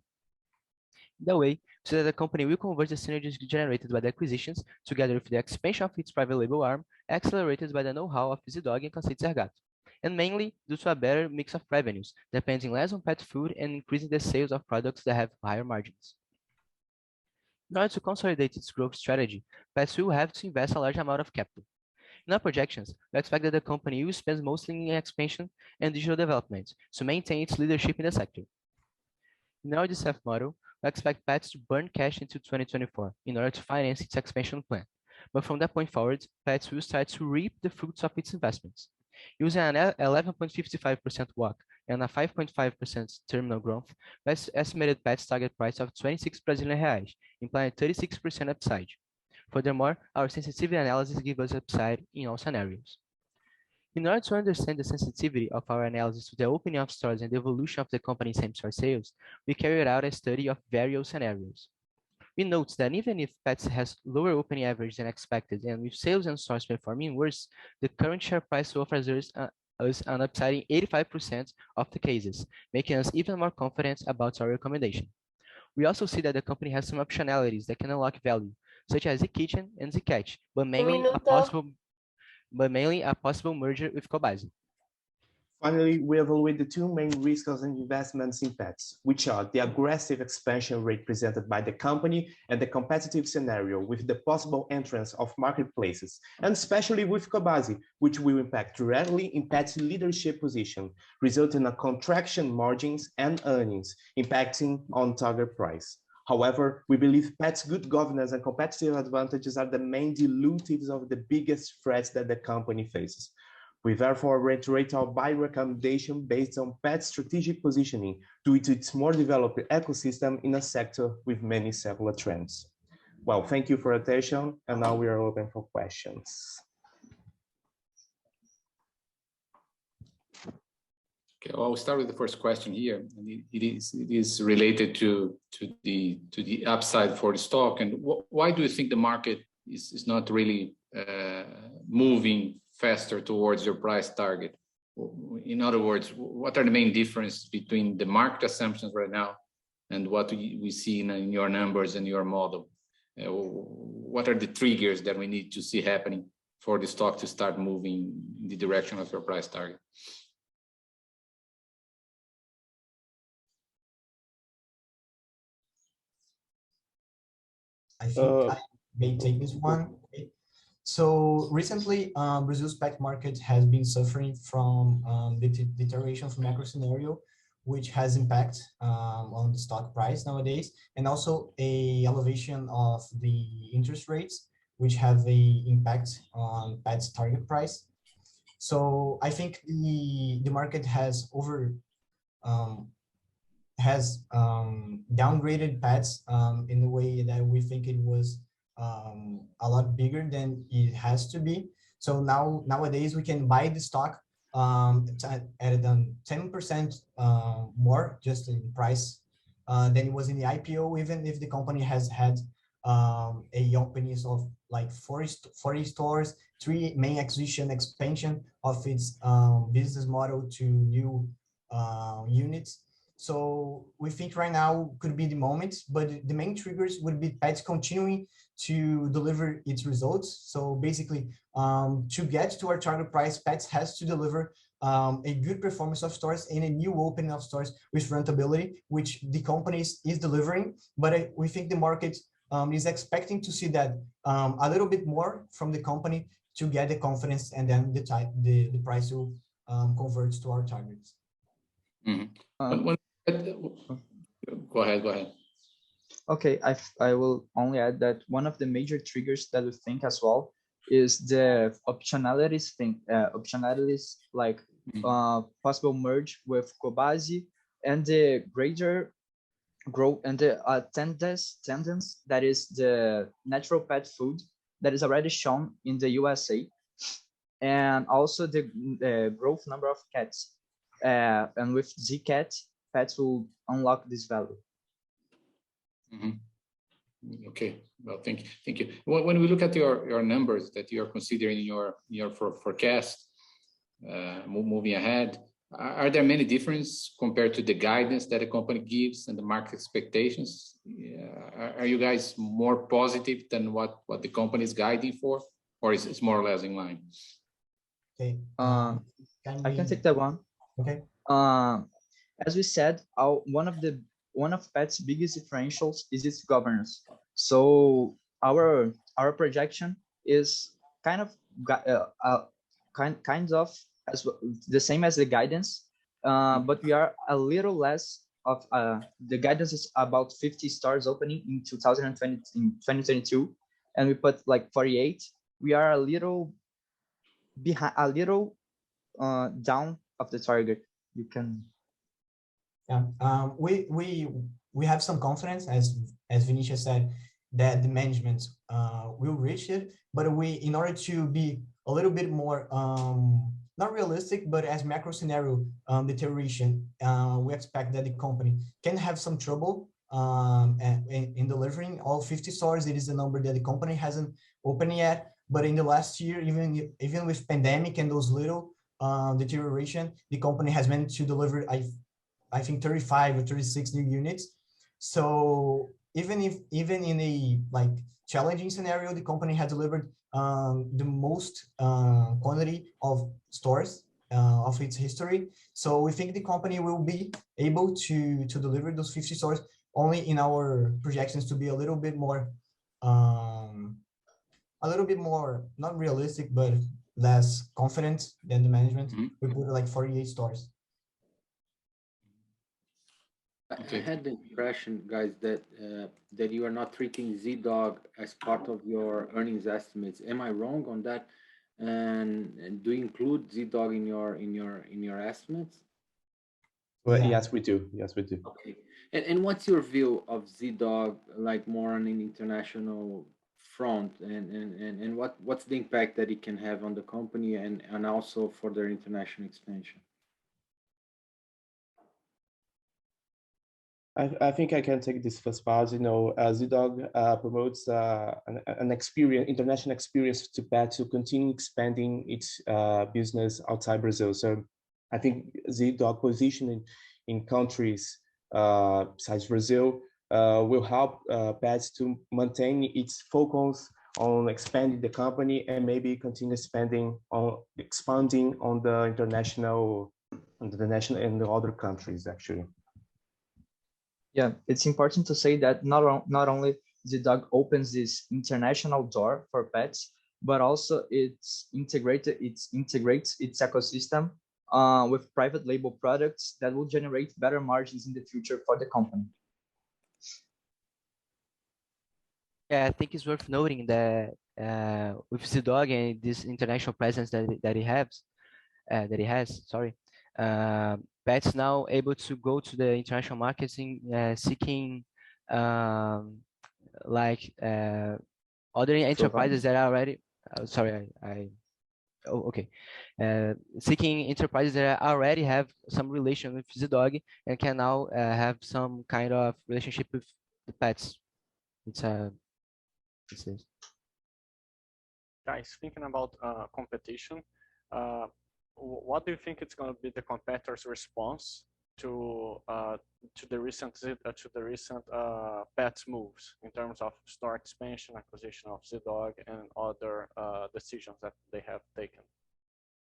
In that way, so that the company will convert the synergies generated by the acquisitions, together with the expansion of its private label arm, accelerated by the know-how of ZDog and Conceito Zergato, and mainly due to a better mix of revenues, depending less on pet food and increasing the sales of products that have higher margins. In order to consolidate its growth strategy, Pets will have to invest a large amount of capital. In our projections, we expect that the company will spend mostly in expansion and digital development to maintain its leadership in the sector. In our DCF model, we expect Pets to burn cash into 2024 in order to finance its expansion plan. But from that point forward, Pets will start to reap the fruits of its investments. Using an 11.55% WACC and a 5.5% terminal growth, Pets estimated Pets target price of 26 Brazilian reais, implying 36% upside. Furthermore, our sensitivity analysis gives us upside in all scenarios. In order to understand the sensitivity of our analysis to the opening of stores and the evolution of the company's same-store sales, we carried out a study of various scenarios. We note that even if Pets has lower opening average than expected, and with sales and stores performing worse, the current share price offers us an upside in 85% of the cases, making us even more confident about our recommendation. We also see that the company has some optionalities that can unlock value, such as Z-Kitchen and Z-Catch, but mainly a possible merger with Cobasi. Finally, we evaluate the two main risks and investments in Pets, which are the aggressive expansion rate presented by the company and the competitive scenario with the possible entrance of marketplaces, and especially with Cobasi, which will impact directly in Pets' leadership position, resulting in a contraction margins and earnings, impacting on target price. However, we believe Pets' good governance and competitive advantages are the main dilutives of the biggest threats that the company faces. We therefore reiterate our buy recommendation based on Pets' strategic positioning due to its more developed ecosystem in a sector with many secular trends. Well, thank you for your attention, and now we are open for questions. Okay, well, I'll start with the first question here. And it is related to the upside for the stock. And why do you think the market is not really moving faster towards your price target? In other words, what are the main differences between the market assumptions right now and what we see in your numbers and your model? What are the triggers that we need to see happening for the stock to start moving in the direction of your price target? I think I may take this one. Okay. So recently, Brazil's pet market has been suffering from the deterioration of macro scenario, which has impact on the stock price nowadays, and also a elevation of the interest rates, which have a impact on pet's target price. So I think the market has downgraded pets in the way that we think it was a lot bigger than it has to be. So nowadays we can buy the stock added on 10% more just in price than it was in the IPO, even if the company has had a openings of like 40 stores, 3 main acquisition expansion of its business model to new units. So we think right now could be the moment, but the main triggers would be Pets continuing to deliver its results. So basically, to get to our target price, Pets has to deliver a good performance of stores and a new opening of stores with rentability, which the company is delivering. But we think the market is expecting to see that a little bit more from the company to get the confidence, and then the price will convert to our targets. Mm-hmm. Go ahead. Okay, I will only add that one of the major triggers that we think as well is the optionalities like possible merge with Cobasi, and the greater growth and the tendence that is the natural pet food that is already shown in the USA, and also the growth number of cats. And with Zcat, pets will unlock this value. Mm-hmm. Okay, well, thank you. When we look at your numbers that you are considering your forecast moving ahead, are there many differences compared to the guidance that a company gives and the market expectations? Are you guys more positive than what the company is guiding for, or is it more or less in line? Okay. I can take that one. Okay. As we said, one of Pet's biggest differentials is its governance. So our projection is kind of as the same as the guidance, but we are a little less of the guidance is about 50 stores opening in 2022, and we put like 48. We are a little behind, down of the target. You can. Yeah, we have some confidence, as Vinicius said, that the management will reach it, but in order to be a little bit more not realistic, but as macro scenario deterioration, we expect that the company can have some trouble in delivering all 50 stores. It is a number that the company hasn't opened yet, but in the last year, even with pandemic and those little deterioration, the company has managed to deliver, I think 35 or 36 new units. So even in a like challenging scenario, the company had delivered the most quantity of stores of its history. So we think the company will be able to deliver those 50 stores, only in our projections to be a little bit more not realistic, but less confident than the management. Mm-hmm. We put like 48 stores. Okay. I had the impression, guys, that you are not treating Z-Dog as part of your earnings estimates. Am I wrong on that? And do you include Z-Dog in your estimates? Well, yeah. Yes, we do. Yes, we do. Okay. And what's your view of Z-Dog, like more on an international front, and what's the impact that it can have on the company and also for their international expansion? I think I can take this first part. Z-Dog promotes an international experience to pet to continue expanding its business outside Brazil. So I think Z-Dog positioning in countries besides Brazil will help pets to maintain its focus on expanding the company and maybe continue expanding on the international and the other countries actually. Yeah, it's important to say that not only Z-Dog opens this international door for pets, but also it integrates its ecosystem with private label products that will generate better margins in the future for the company. Yeah, I think it's worth noting that with Z-Dog and this international presence that he has, Pets now able to go to the international markets in seeking other enterprises that are already. Oh, okay. Seeking enterprises that already have some relation with ZDog and can now have some kind of relationship with the pets. It's it. Guys, thinking about competition, what do you think it's going to be the competitors' response to the recent pets moves in terms of store expansion, acquisition of ZDog, and other decisions that they have taken?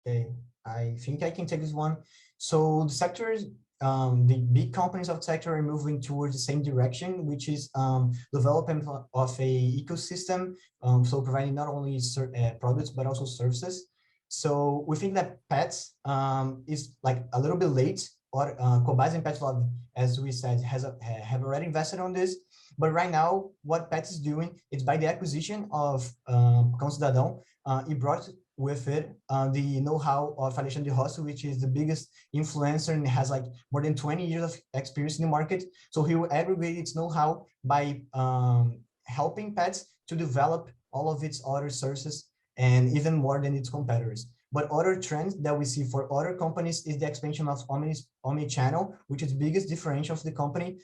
Okay, I think I can take this one. So the sectors, the big companies of the sector are moving towards the same direction, which is development of a ecosystem. So providing not only products but also services. So we think that pets is like a little bit late. Or Cobase and PetLab, as we said, have already invested on this. But right now, what Pets is doing is by the acquisition of Cão Cidadão, it brought with it the know-how of Alexandre Rossi, which is the biggest influencer and has like more than 20 years of experience in the market. So he will aggregate its know-how by helping Pets to develop all of its other services and even more than its competitors. But other trends that we see for other companies is the expansion of omni-channel, which is the biggest differential of the company.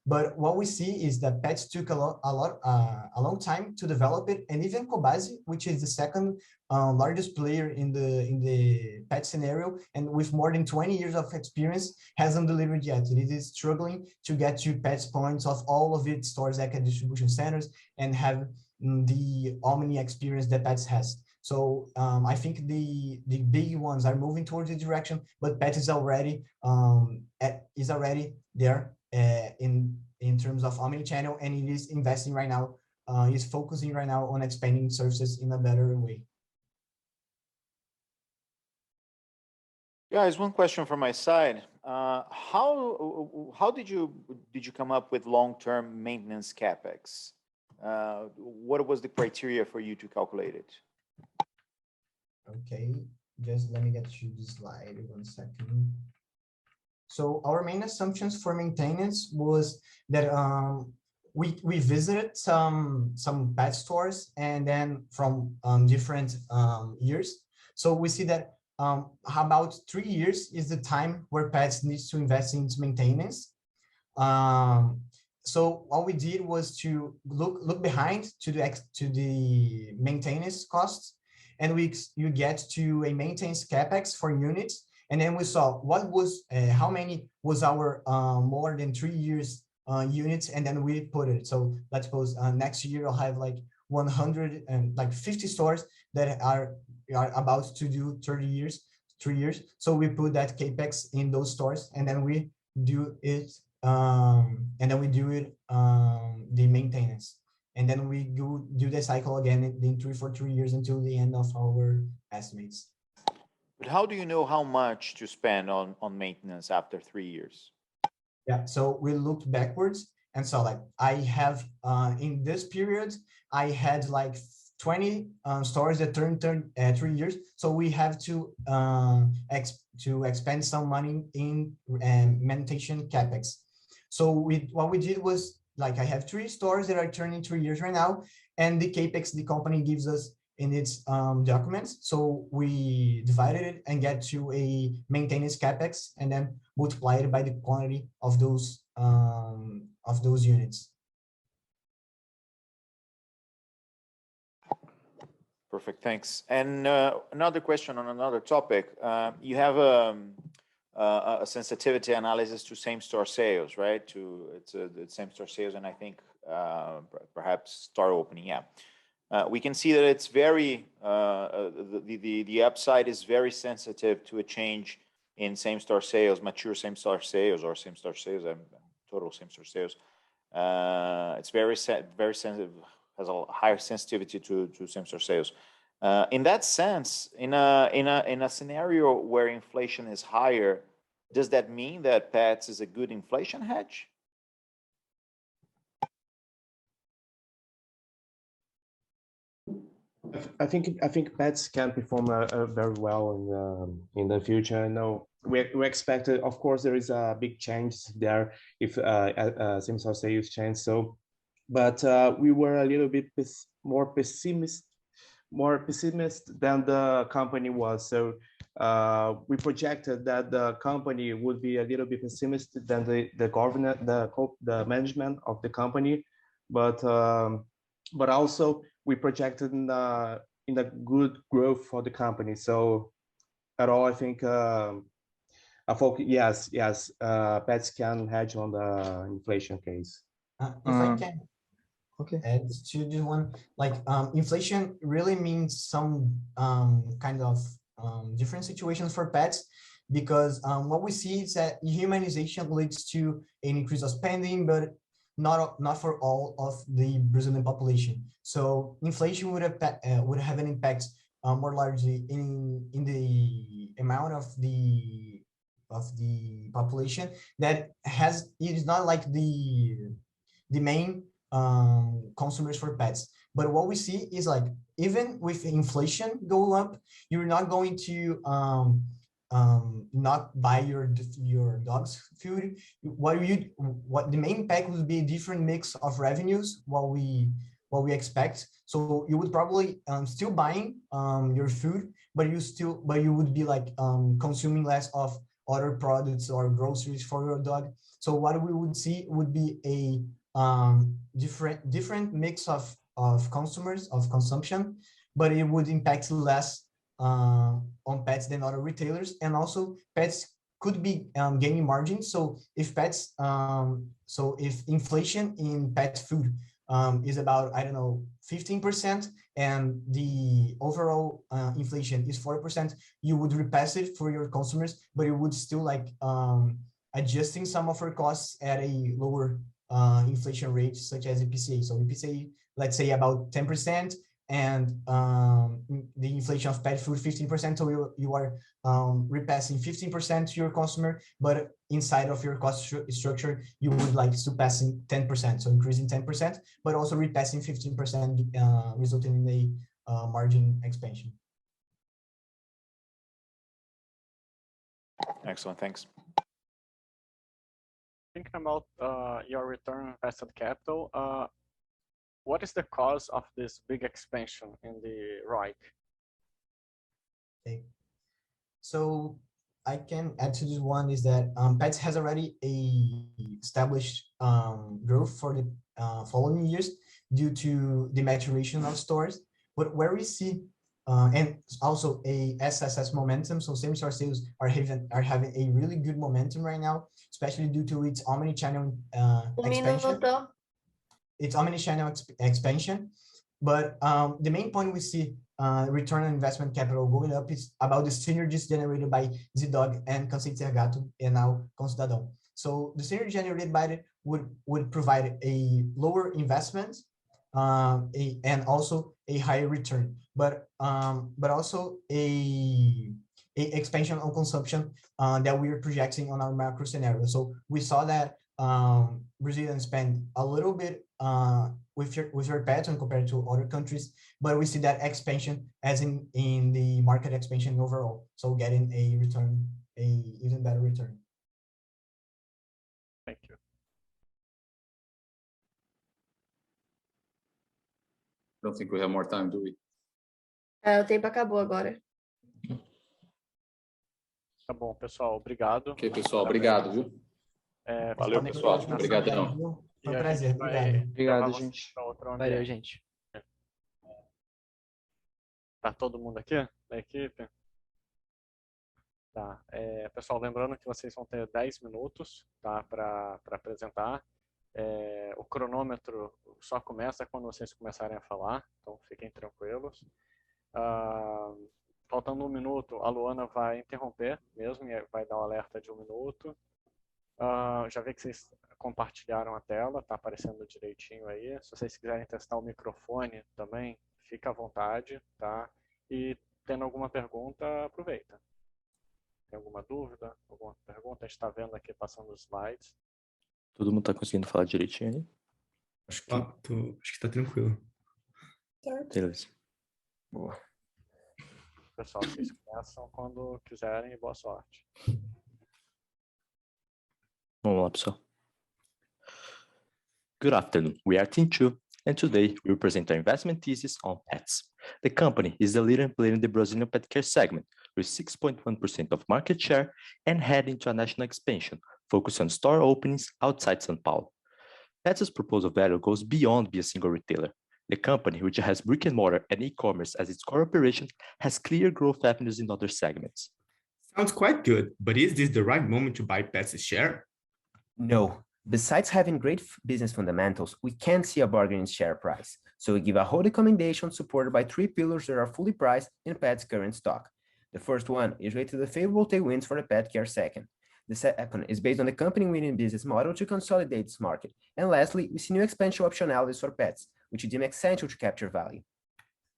But what we see is that Pets took a long time to develop it, and even Cobase, which is the second largest player in the pet scenario, and with more than 20 years of experience, hasn't delivered yet. It is struggling to get to Pets points of all of its stores at distribution centers and have the omni experience that Pets has. So I think the big ones are moving towards the direction, but Pet is already there in terms of omni-channel, and it is investing right now, is focusing right now on expanding services in a better way. Guys, one question from my side. How did you come up with long-term maintenance capex? What was the criteria for you to calculate it? Okay, just let me get to the slide 1 second. So our main assumptions for maintenance was that we visited some pet stores and then from different years. So we see that about 3 years is the time where Pets needs to invest into maintenance. So what we did was to look behind to the maintenance costs, and you get to a maintenance capex for units, and then we saw what was how many was our more than 3 years units, and then we put it. So let's suppose next year I'll have like 150 stores that are about to do 3 years. So we put that capex in those stores, and then we do it, the maintenance. And then we do the cycle again for 3 years until the end of our estimates. But how do you know how much to spend on maintenance after 3 years? Yeah, so we looked backwards and saw like I have in this period, I had like 20 stores that turned 3 years. So we have to expend some money in maintenance capex. So what we did was, like, I have 3 stores that are turning 3 years right now, and the capex the company gives us in its documents. So we divided it and get to a maintenance capex, and then multiply it by the quantity of those units. Perfect, thanks. And another question on another topic. You have a sensitivity analysis to same-store sales, right? It's same-store sales, and I think perhaps store opening. Yeah, we can see that it's very the upside is very sensitive to a change in same-store sales, mature same-store sales, or same-store sales and total same-store sales. It's very sensitive, has a higher sensitivity to same-store sales. In that sense, in a scenario where inflation is higher, does that mean that Pets is a good inflation hedge? I think Pets can perform very well in the future. No, we expect, of course, there is a big change there if same-store sales change. So, but we were a little bit more pessimistic more pessimist than the company was. So we projected that the company would be a little bit pessimistic than the governance, the management of the company, but also we projected in the good growth for the company. So at all, I think yes, Pets can hedge on the inflation case. If I can add to this one, like inflation really means some kind of different situations for pets, because what we see is that humanization leads to an increase of spending, but not for all of the Brazilian population. So inflation would have an impact more largely in the amount of the population that it is not like the main consumers for pets. But what we see is like, even with inflation go up, you're not going to not buy your dog's food. What the main impact would be a different mix of revenues, what we expect. So you would probably still buying your food, but you would be like consuming less of other products or groceries for your dog. So what we would see would be a different mix of consumers, of consumption, but it would impact less on pets than other retailers. And also pets could be gaining margins. So if inflation in pet food is about, I don't know, 15%, and the overall inflation is 4%, you would repass it for your consumers, but you would still like adjusting some of your costs at a lower inflation rate, such as IPCA. So IPCA, let's say about 10%, and the inflation of pet food 15%. So you are repassing 15% to your customer, but inside of your cost structure, you would like to passing 10%, so increasing 10%, but also repassing 15%, resulting in a margin expansion. Excellent, thanks. Thinking about your return on invested capital, what is the cause of this big expansion in the ROIC? Okay. So I can add to this one is that Pets has already established growth for the following years due to the maturation of stores. But where we see and also a SSS momentum, so same-store sales are having a really good momentum right now, especially due to its omni-channel expansion. It's omni-channel expansion. But the main point we see return on investment capital going up is about the synergies generated by Zee.Dog and Cansei de Ser Gato, and now Com Cidadão. So the synergy generated by it would provide a lower investment and also a higher return, but also a expansion on consumption that we are projecting on our macro scenario. So we saw that Brazilians spend a little bit with your pets when compared to other countries, but we see that expansion as in the market expansion overall. So getting a return, a even better return. Thank you. Don't think we have more time, do we? O tempo acabou agora. Tá bom, pessoal, obrigado. Ok, pessoal, obrigado, viu? Valeu, pessoal. Obrigadão. Foi um prazer, obrigado. Obrigado, gente. Valeu, gente. Tá todo mundo aqui da equipe? Tá. Pessoal, lembrando que vocês vão ter 10 minutos, tá, para apresentar. O cronômetro só começa quando vocês começarem a falar, então fiquem tranquilos. Faltando 1 minuto, a Luana vai interromper mesmo e vai dar um alerta de 1 minuto. Já vi que vocês compartilharam a tela, tá aparecendo direitinho aí. Se vocês quiserem testar o microfone também, fica à vontade, tá? E tendo alguma pergunta, aproveita. Tem alguma dúvida, alguma pergunta? A gente está vendo aqui passando os slides. Todo mundo está conseguindo falar direitinho aí? Acho que tá tranquilo. Beleza. Boa. Pessoal, vocês começam quando quiserem e boa sorte. Vamos lá, pessoal. Good afternoon. We are Team 2, and today we will present our investment thesis on pets. The company is the leading player in the Brazilian pet care segment with 6.1% of market share and heading to a national expansion, focused on store openings outside São Paulo. Pets' proposal value goes beyond being a single retailer. The company, which has brick and mortar and e-commerce as its core operation, has clear growth avenues in other segments. Sounds quite good, but is this the right moment to buy Pets' share? No. Besides having great business fundamentals, we can't see a bargain in share price. So we give a whole recommendation supported by 3 pillars that are fully priced in Pet's current stock. The first one is related to the favorable tailwinds for the pet care second. The second is based on the company winning business model to consolidate its market. And lastly, we see new expansion optionalities for pets, which deem essential to capture value.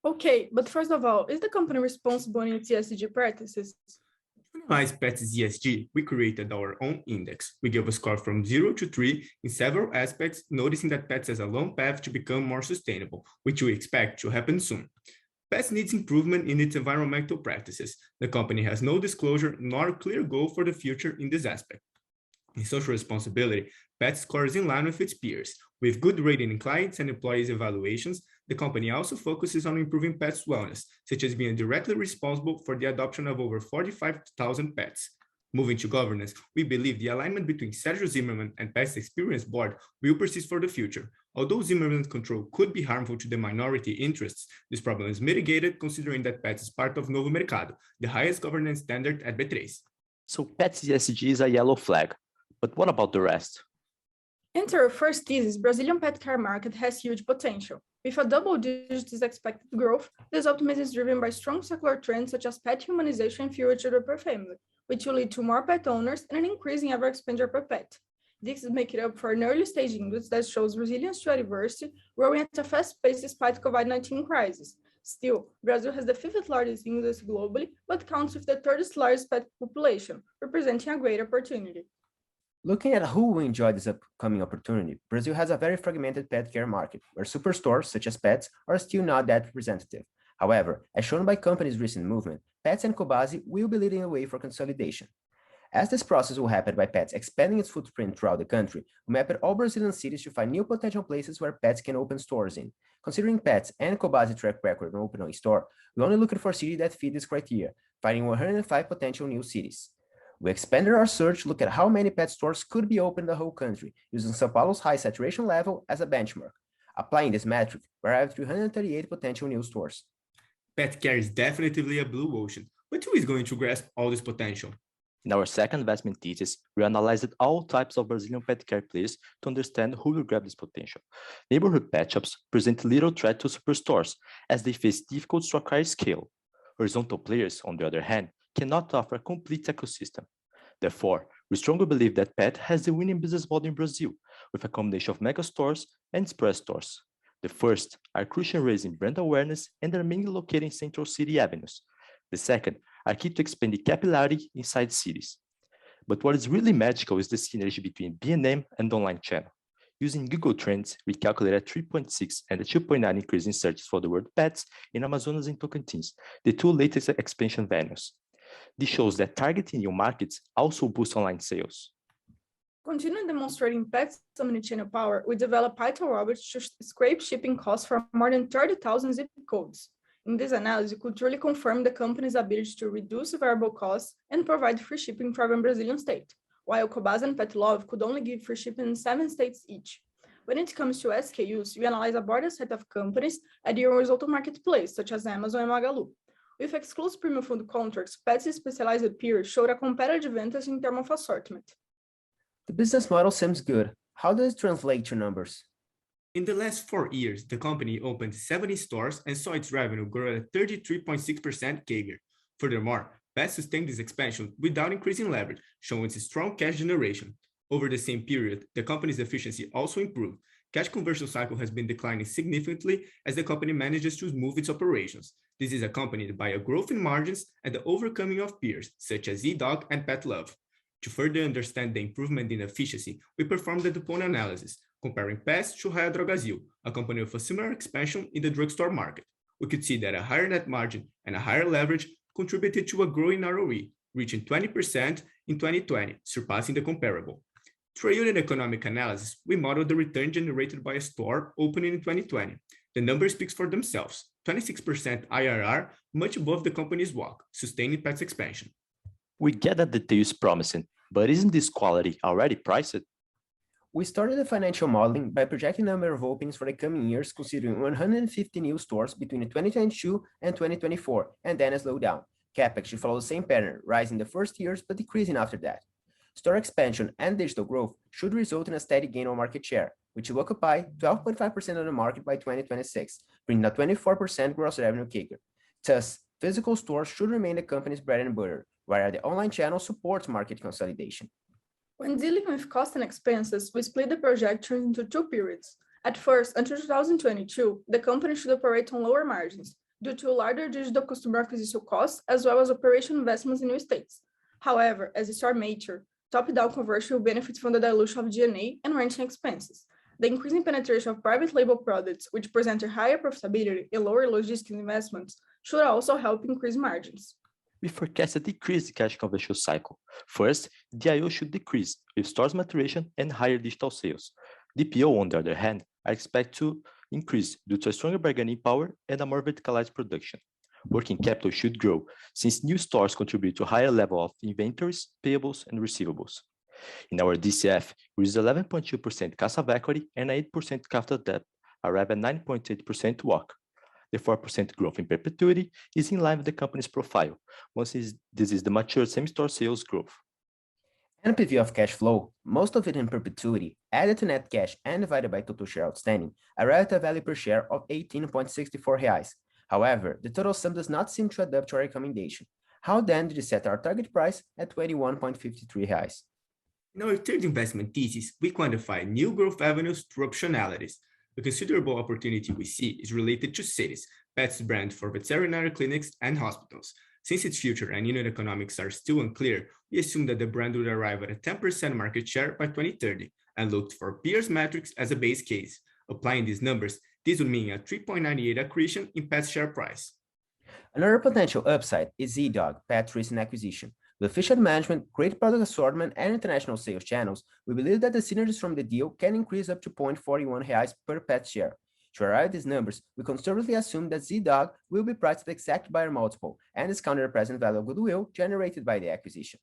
Okay, but first of all, is the company responsible in its ESG practices? To analyze Pets' ESG, we created our own index. We give a score from 0 to 3 in several aspects, noticing that Pets has a long path to become more sustainable, which we expect to happen soon. Pets needs improvement in its environmental practices. The company has no disclosure nor clear goal for the future in this aspect. In social responsibility, Pets scores in line with its peers. With good rating in clients and employees' evaluations, the company also focuses on improving pets' wellness, such as being directly responsible for the adoption of over 45,000 pets. Moving to governance, we believe the alignment between Sergio Zimmermann and Pets Experience Board will persist for the future. Although Zimmermann's control could be harmful to the minority interests, this problem is mitigated considering that Pets is part of Novo Mercado, the highest governance standard at B3. So Pets ESG is a yellow flag, but what about the rest? Enter our first thesis, Brazilian pet care market has huge potential. With a double-digit expected growth, this optimism is driven by strong secular trends such as pet humanization and fewer children per family, which will lead to more pet owners and an increasing average expenditure per pet. This is making up for an early-stage industry that shows resilience to adversity, growing at a fast pace despite COVID-19 crisis. Still, Brazil has the 5th largest industry globally, but counts with the 3rd largest pet population, representing a great opportunity. Looking at who will enjoy this upcoming opportunity, Brazil has a very fragmented pet care market, where superstores such as Pets are still not that representative. However, as shown by companies' recent movement, Pets and Cobasi will be leading the way for consolidation. As this process will happen by Pets expanding its footprint throughout the country, we mapped all Brazilian cities to find new potential places where Pets can open stores in. Considering Pets and Cobasi track record on opening a store, we only looked for cities that fit this criteria, finding 105 potential new cities. We expanded our search to look at how many pet stores could be opened in the whole country, using São Paulo's high saturation level as a benchmark. Applying this metric, we arrived at 338 potential new stores. Pet care is definitely a blue ocean, but who is going to grasp all this potential? In our second investment thesis, we analyzed all types of Brazilian pet care players to understand who will grab this potential. Neighborhood pet shops present little threat to superstores, as they face difficulties to acquire scale. Horizontal players, on the other hand, cannot offer a complete ecosystem. Therefore, we strongly believe that Pet has the winning business model in Brazil, with a combination of mega stores and express stores. The first are crucial in raising brand awareness and are mainly located in central city avenues. The second are key to expand the capillarity inside cities. But what is really magical is the synergy between B&M and online channel. Using Google Trends, we calculated a 3.6 and a 2.9 increase in searches for the word pets in Amazonas and Tocantins, the 2 latest expansion venues. This shows that targeting new markets also boosts online sales. Continuing demonstrating Pets' omnichannel power, we developed Python robots to scrape shipping costs for more than 30,000 zip codes. In this analysis, we could truly confirm the company's ability to reduce variable costs and provide free shipping for every Brazilian state, while Cobasi and Pet Love could only give free shipping in 7 states each. When it comes to SKUs, we analyze a broader set of companies at the horizontal marketplace, such as Amazon and Magalu. With exclusive premium food contracts, Pets' specialized peers showed a competitive advantage in terms of assortment. The business model seems good. How does it translate to numbers? In the last 4 years, the company opened 70 stores and saw its revenue grow at 33.6% CAGR. Furthermore, Pets sustained this expansion without increasing leverage, showing its strong cash generation. Over the same period, the company's efficiency also improved. Cash conversion cycle has been declining significantly as the company manages to smooth its operations. This is accompanied by a growth in margins and the overcoming of peers, such as eDog and Pet Love. To further understand the improvement in efficiency, we performed the Dupont Analysis, comparing Pets to Raia Drogasil, a company with a similar expansion in the drugstore market. We could see that a higher net margin and a higher leverage contributed to a growing ROE, reaching 20% in 2020, surpassing the comparable. Through a unit economic analysis, we modeled the return generated by a store opening in 2020. The number speaks for themselves, 26% IRR, much above the company's WACC, sustaining Pet's expansion. We get that detail is promising, but isn't this quality already priced? We started the financial modeling by projecting the number of openings for the coming years, considering 150 new stores between 2022 and 2024, and then a slowdown. CapEx should follow the same pattern, rising the first years but decreasing after that. Store expansion and digital growth should result in a steady gain on market share, which will occupy 12.5% of the market by 2026, bringing a 24% gross revenue CAGR. Thus, physical stores should remain the company's bread and butter, while the online channel supports market consolidation. When dealing with costs and expenses, we split the projections into two periods. At first, until 2022, the company should operate on lower margins due to larger digital customer acquisition costs as well as operation investments in new states. However, as a store mature, top-down conversion will benefit from the dilution of G&A and renting expenses. The increasing penetration of private label products, which present a higher profitability and lower logistics investments, should also help increase margins. We forecast a decrease in cash conversion cycle. First, DIO should decrease with stores maturation and higher digital sales. DPO, on the other hand, are expected to increase due to a stronger bargaining power and a more verticalized production. Working capital should grow since new stores contribute to a higher level of inventories, payables, and receivables. In our DCF, we use 11.2% cash of equity and 8% capital debt, arrive at 9.8% WACC. The 4% growth in perpetuity is in line with the company's profile, once this is the mature same-store sales growth. NPV of cash flow, most of it in perpetuity, added to net cash and divided by total share outstanding, arrive at a value per share of 18.64 reais. However, the total sum does not seem to adapt to our recommendation. How then did we set our target price at 21.53 reais? In our third investment thesis, we quantify new growth avenues through optionalities. The considerable opportunity we see is related to cities, Pet's brand for veterinary clinics and hospitals. Since its future and unit economics are still unclear, we assume that the brand would arrive at a 10% market share by 2030 and looked for peers metrics as a base case. Applying these numbers, this would mean a 3.98 accretion in Pet's share price. Another potential upside is Z-Dog, Pet's recent acquisition. With efficient management, great product assortment, and international sales channels, we believe that the synergies from the deal can increase up to 0.41 reais per Pet share. To arrive at these numbers, we conservatively assume that Z-Dog will be priced at the exact buyer multiple and discounted the present value of goodwill generated by the acquisition.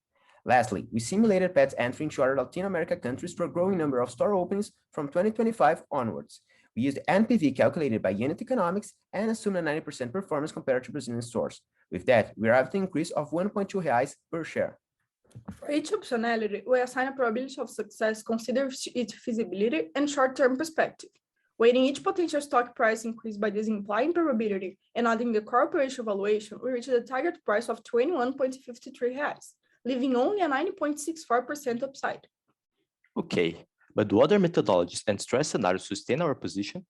Lastly, we simulated Pet's entry into other Latin America countries for a growing number of store openings from 2025 onwards. We used NPV calculated by unit economics and assumed a 90% performance compared to Brazilian stores. With that, we arrived at an increase of 1.2 reais per share. For each optionality, we assign a probability of success considering its feasibility and short-term perspective. Weighting each potential stock price increase by this implied probability and adding the corporation valuation, we reached a target price of 21.53 reais, leaving only a 90.64% upside. Okay, but do other methodologies and stress scenarios sustain our position?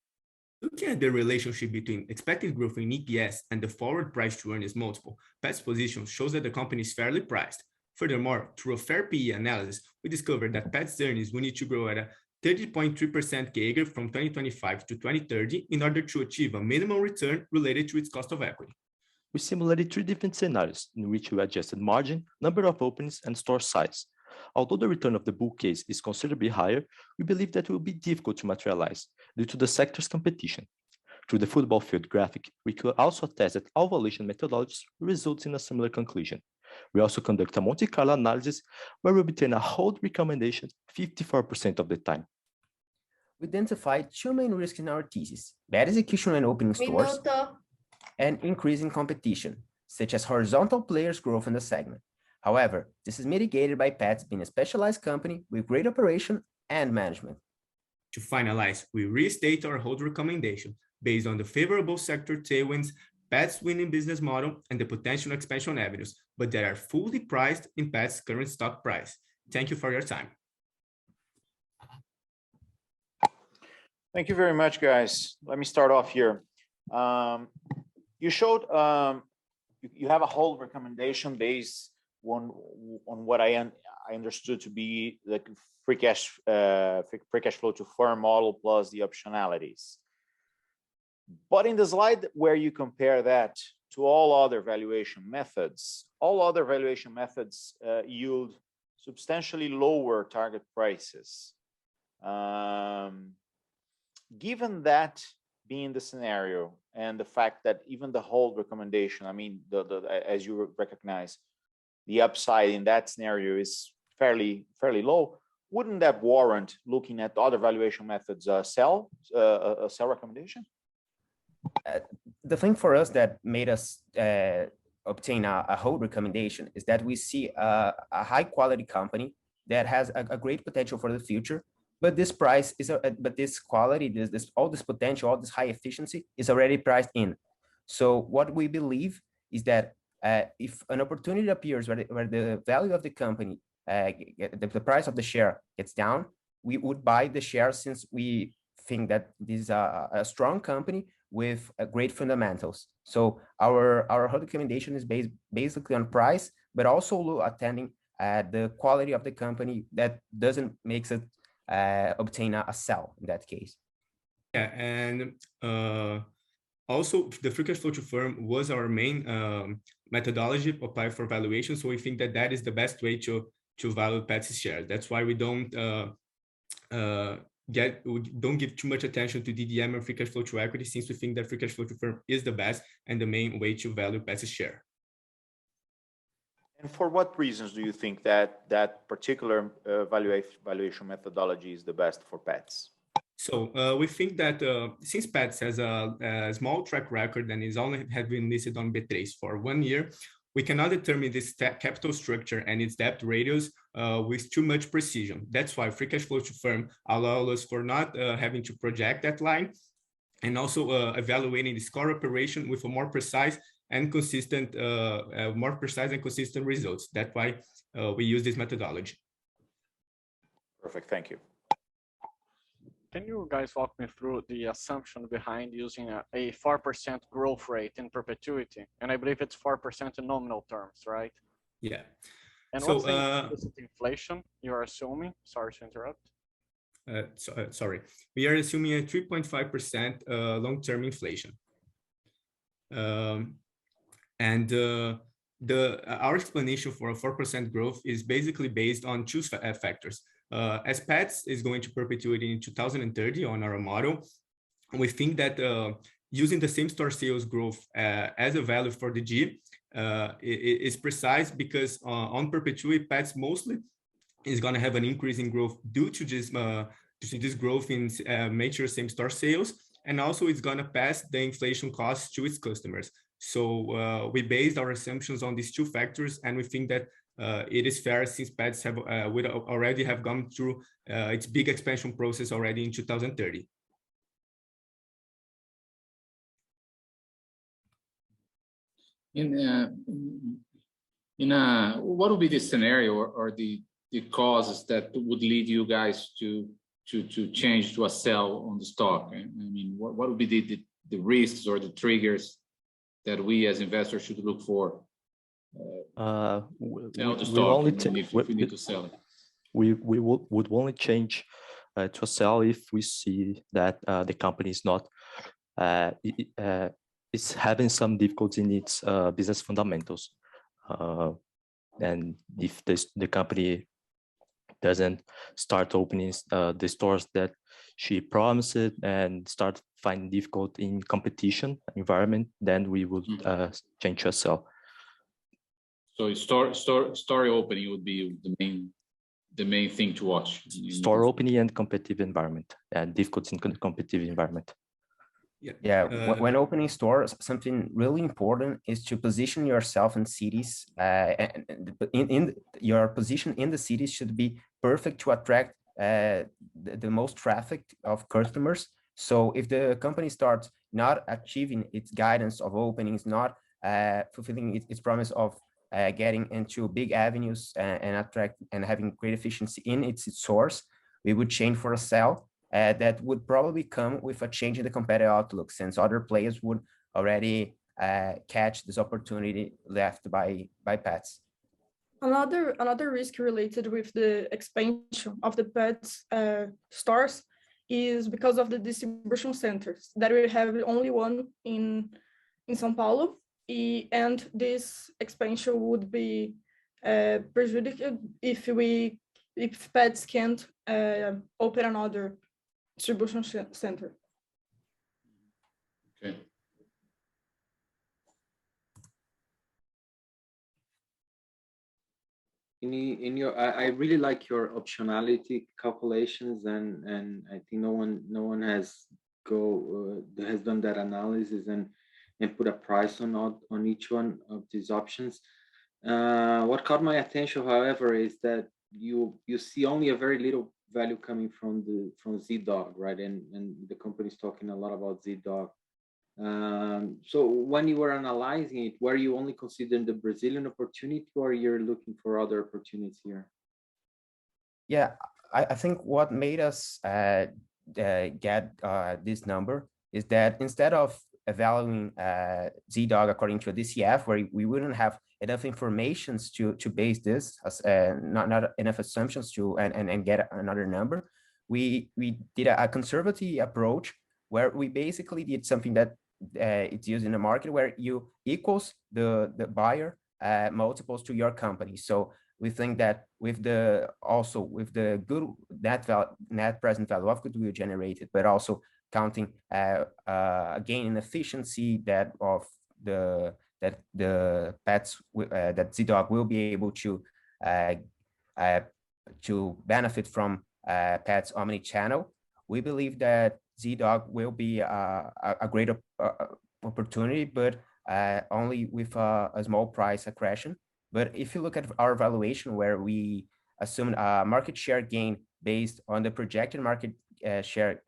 Looking at the relationship between expected growth in EPS and the forward price to earnings multiple, Pet's position shows that the company is fairly priced. Furthermore, through a fair PE analysis, we discovered that Pet's earnings will need to grow at a 30.3% CAGR from 2025 to 2030 in order to achieve a minimum return related to its cost of equity. We simulated 3 different scenarios in which we adjusted margin, number of openings, and store size. Although the return of the bull case is considerably higher, we believe that it will be difficult to materialize due to the sector's competition. Through the football field graphic, we could also test that all valuation methodologies results in a similar conclusion. We also conduct a Monte Carlo analysis where we obtain a hold recommendation 54% of the time. We identified 2 main risks in our thesis: bad execution when opening stores and increasing competition, such as horizontal players' growth in the segment. However, this is mitigated by Pet's being a specialized company with great operation and management. To finalize, we restate our hold recommendation based on the favorable sector tailwinds, Pet's winning business model, and the potential expansion avenues, but that are fully priced in Pet's current stock price. Thank you for your time. Thank you very much, guys. Let me start off here. You showed you have a hold recommendation based on what I understood to be the free cash flow to firm model plus the optionalities. But in the slide where you compare that to all other valuation methods yield substantially lower target prices. Given that being the scenario and the fact that even the hold recommendation, I mean, as you recognize, the upside in that scenario is fairly low, wouldn't that warrant looking at other valuation methods, a sell recommendation? The thing for us that made us obtain a hold recommendation is that we see a high quality company that has a great potential for the future, but this price is but this quality, all this potential, all this high efficiency is already priced in. So what we believe is that if an opportunity appears where the value of the company, the price of the share gets down, we would buy the share, since we think that this is a strong company with great fundamentals. So our hold recommendation is based basically on price, but also attending the quality of the company that doesn't make it obtain a sell in that case. Yeah, and also the free cash flow to firm was our main methodology applied for valuation. So we think that that is the best way to value Pets' share. That's why we don't give too much attention to DDM and free cash flow to equity, since we think that free cash flow to firm is the best and the main way to value Pets' share. And for what reasons do you think that particular valuation methodology is the best for Pets? So we think that since Pets has a small track record and is only have been listed on B3 for 1 year, we cannot determine this capital structure and its debt ratios with too much precision. That's why free cash flow to firm allows us for not having to project that line, and also evaluating the score operation with a more precise and consistent results. That's why we use this methodology. Perfect, thank you. Can you guys walk me through the assumption behind using a 4% growth rate in perpetuity? And I believe it's 4% in nominal terms, right? Yeah. And so, what's the implicit inflation you're assuming? Sorry to interrupt. Sorry. We are assuming a 3.5% long-term inflation. Our explanation for a 4% growth is basically based on two factors. As Pets is going to perpetuity in 2030 on our model, we think that using the same store sales growth as a value for the G is precise, because on perpetuity, Pets mostly is going to have an increase in growth due to this growth in mature same store sales, and also it's going to pass the inflation costs to its customers. So we based our assumptions on these two factors, and we think that it is fair, since Pets would already have gone through its big expansion process already in 2030. What would be the scenario or the causes that would lead you guys to change to a sell on the stock? I mean, what would be the risks or the triggers that we as investors should look for? If we need to sell it. We would only change to a sell if we see that the company is not is having some difficulty in its business fundamentals, and if the company doesn't start opening the stores that she promised and start finding difficult in competition environment, then we would change to a sell. So store opening would be the main thing to watch. Store opening and competitive environment, and difficulty in competitive environment. Yeah, when opening stores, something really important is to position yourself in cities. In your position in the cities should be perfect to attract the most traffic of customers. So if the company starts not achieving its guidance of openings, not fulfilling its promise of getting into big avenues and attract and having great efficiency in its source, we would change for a sell. That would probably come with a change in the competitive outlook, since other players would already catch this opportunity left by Pets. Another risk related with the expansion of the Pets stores is because of the distribution centers, that we have only one in São Paulo, and this expansion would be prejudiced if pets can't open another distribution center. Okay. I really like your optionality calculations, and I think no one has done that analysis and put a price on each one of these options. What caught my attention, however, is that you see only a very little value coming from ZDog, right? And the company is talking a lot about ZDog. So when you were analyzing it, were you only considering the Brazilian opportunity, or you're looking for other opportunities here? Yeah, I think what made us get this number is that instead of evaluating ZDog according to a DCF, where we wouldn't have enough information to base this, not enough assumptions to and get another number, we did a conservative approach where we basically did something that it's used in the market, where you equals the buyer multiples to your company. So we think that with the good net present value of goodwill generated, but also counting a gain in efficiency that the pets that ZDog will be able to benefit from pets omni-channel, we believe that ZDog will be a great opportunity, but only with a small price accretion. But if you look at our valuation, where we assumed a market share gain based on the projected market share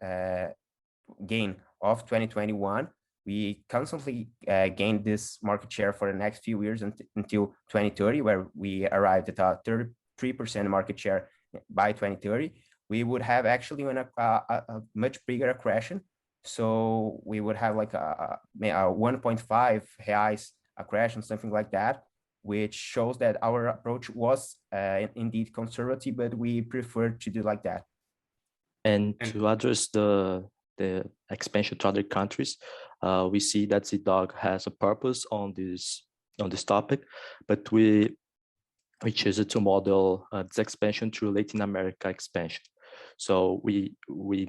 gain of 2021, we constantly gained this market share for the next few years until 2030, where we arrived at a 33% market share by 2030. We would have actually a much bigger accretion. So we would have like a 1.5 reais accretion, something like that, which shows that our approach was indeed conservative, but we prefer to do like that. And to address the expansion to other countries, we see that ZDog has a purpose on this topic, but we chose to model this expansion through Latin America expansion. So we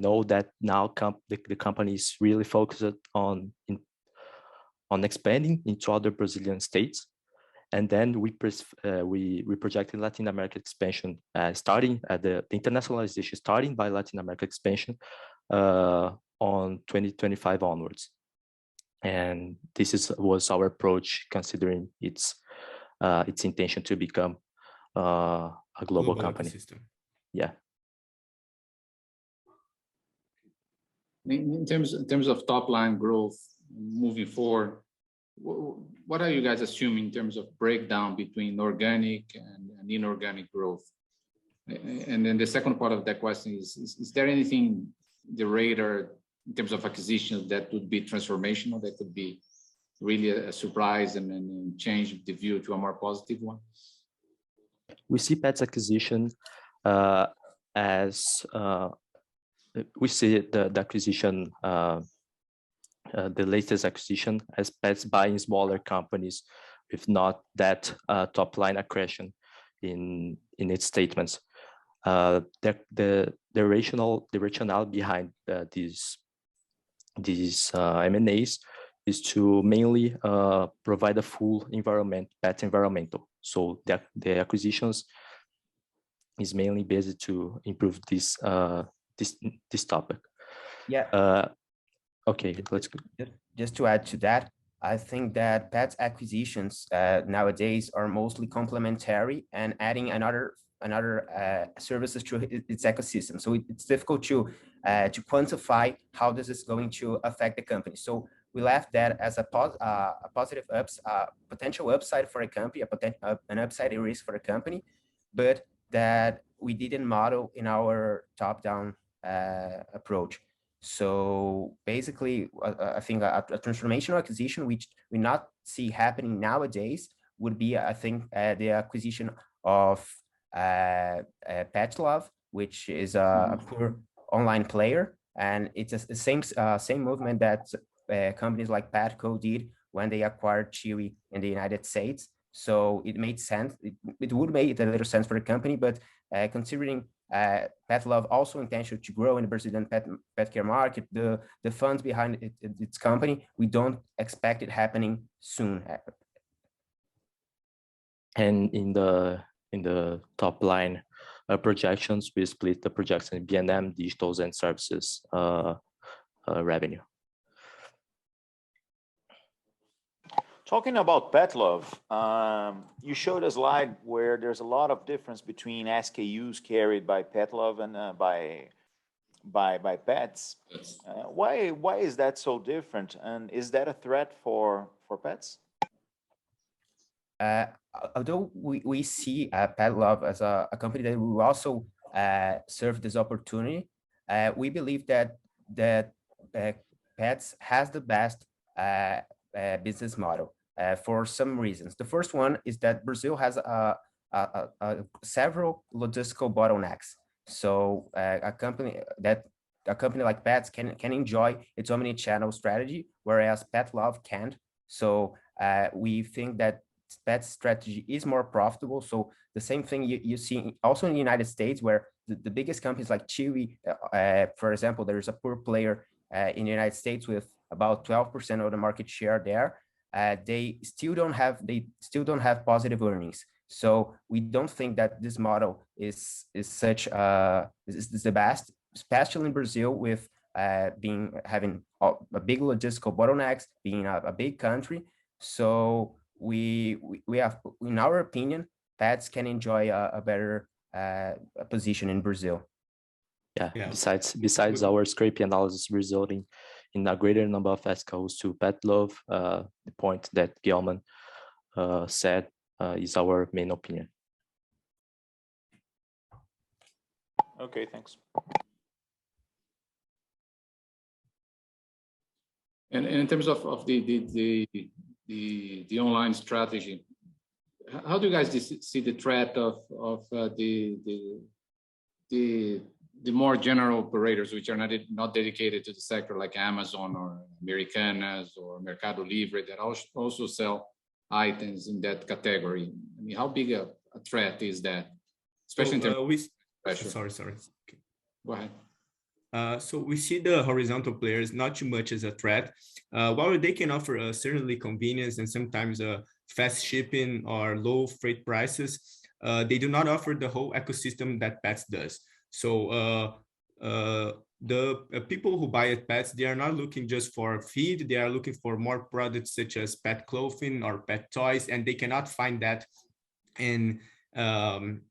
know that now the company is really focused on expanding into other Brazilian states, and then we projected Latin America expansion starting at the internationalization starting by Latin America expansion on 2025 onwards, and this was our approach, considering its intention to become a global company. Ecosystem. Yeah. In terms of top line growth moving forward, what are you guys assuming in terms of breakdown between organic and inorganic growth? And then the second part of that question is there anything the radar in terms of acquisitions that would be transformational, that could be really a surprise and change the view to a more positive one? We see Pets acquisition as we see the acquisition, the latest acquisition, as Pets buying smaller companies with not that top line accretion in its statements. The rationale behind these M&As is to mainly provide a full pet environmental. So the acquisitions is mainly based to improve this topic. Yeah. Okay, let's go. Just to add to that, I think that pets acquisitions nowadays are mostly complementary and adding another services to its ecosystem. So it's difficult to quantify how this is going to affect the company. So we left that as a positive potential upside for a company, an upside risk for a company, but that we didn't model in our top-down approach. So basically, I think a transformational acquisition, which we not see happening nowadays, would be, I think, the acquisition of Pet Love, which is a pure online player, and it's the same movement that companies like Petco did when they acquired Chewy in the United States. So it made sense. It would make a little sense for the company, but considering Pet Love also intention to grow in the Brazilian pet care market, the funds behind its company, we don't expect it happening soon. And in the top line projections, we split the projection in B&M, digitals, and services revenue. Talking about Pet Love, you showed a slide where there's a lot of difference between SKUs carried by Pet Love and by pets. Why is that so different? And is that a threat for pets? Although we see Pet Love as a company that will also serve this opportunity, we believe that Pets has the best business model for some reasons. The first one is that Brazil has several logistical bottlenecks. So a company like Pets can enjoy its omni-channel strategy, whereas Pet Love can't. So we think that Pet's strategy is more profitable. So the same thing you see also in the United States, where the biggest companies like Chewy, for example, there's a poor player in the United States with about 12% of the market share there. They still don't have positive earnings. So we don't think that this model is the best, especially in Brazil, with having a big logistical bottlenecks, being a big country. So we have, in our opinion, Pets can enjoy a better position in Brazil. Yeah. Besides our scraping analysis resulting in a greater number of SKUs to Pet Love, the point that Guilherme said is our main opinion. Okay, thanks. And in terms of the online strategy, how do you guys see the threat of the more general operators, which are not dedicated to the sector, like Amazon or Americanas or Mercado Livre, that also sell items in that category? I mean, how big a threat is that? Especially in terms of Sorry. Okay. Go ahead. So we see the horizontal players not too much as a threat. While they can offer certainly convenience and sometimes fast shipping or low freight prices, they do not offer the whole ecosystem that Pets does. So the people who buy at Pets, they are not looking just for feed, they are looking for more products such as pet clothing or pet toys, and they cannot find that in Amazon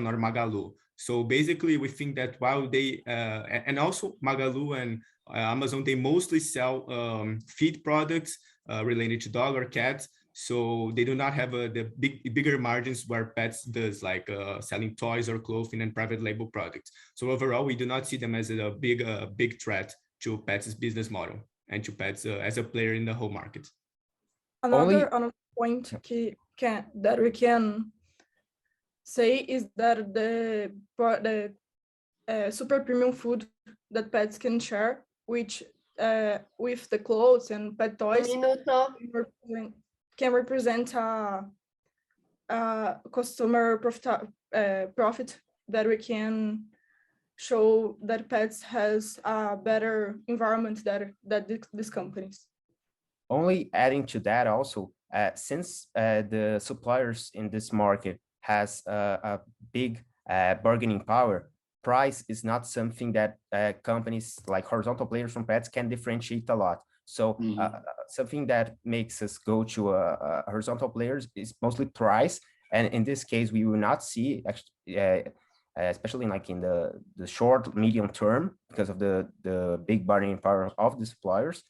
or Magalu. So basically, we think that while they, and also Magalu and Amazon, they mostly sell feed products related to dog or cats. So they do not have the bigger margins where Pets does, like selling toys or clothing and private label products. So overall, we do not see them as a big threat to Pets' business model and to Pets as a player in the whole market. Another point that we can say is that the super premium food that Pets can share, which with the clothes and pet toys, can represent a customer profit that we can show that Pets has a better environment that these companies. Only adding to that also, since the suppliers in this market has a big bargaining power, price is not something that companies like horizontal players from Pets can differentiate a lot. So something that makes us go to horizontal players is mostly price. And in this case, we will not see, especially like in the short, medium term, because of the big bargaining power of the suppliers.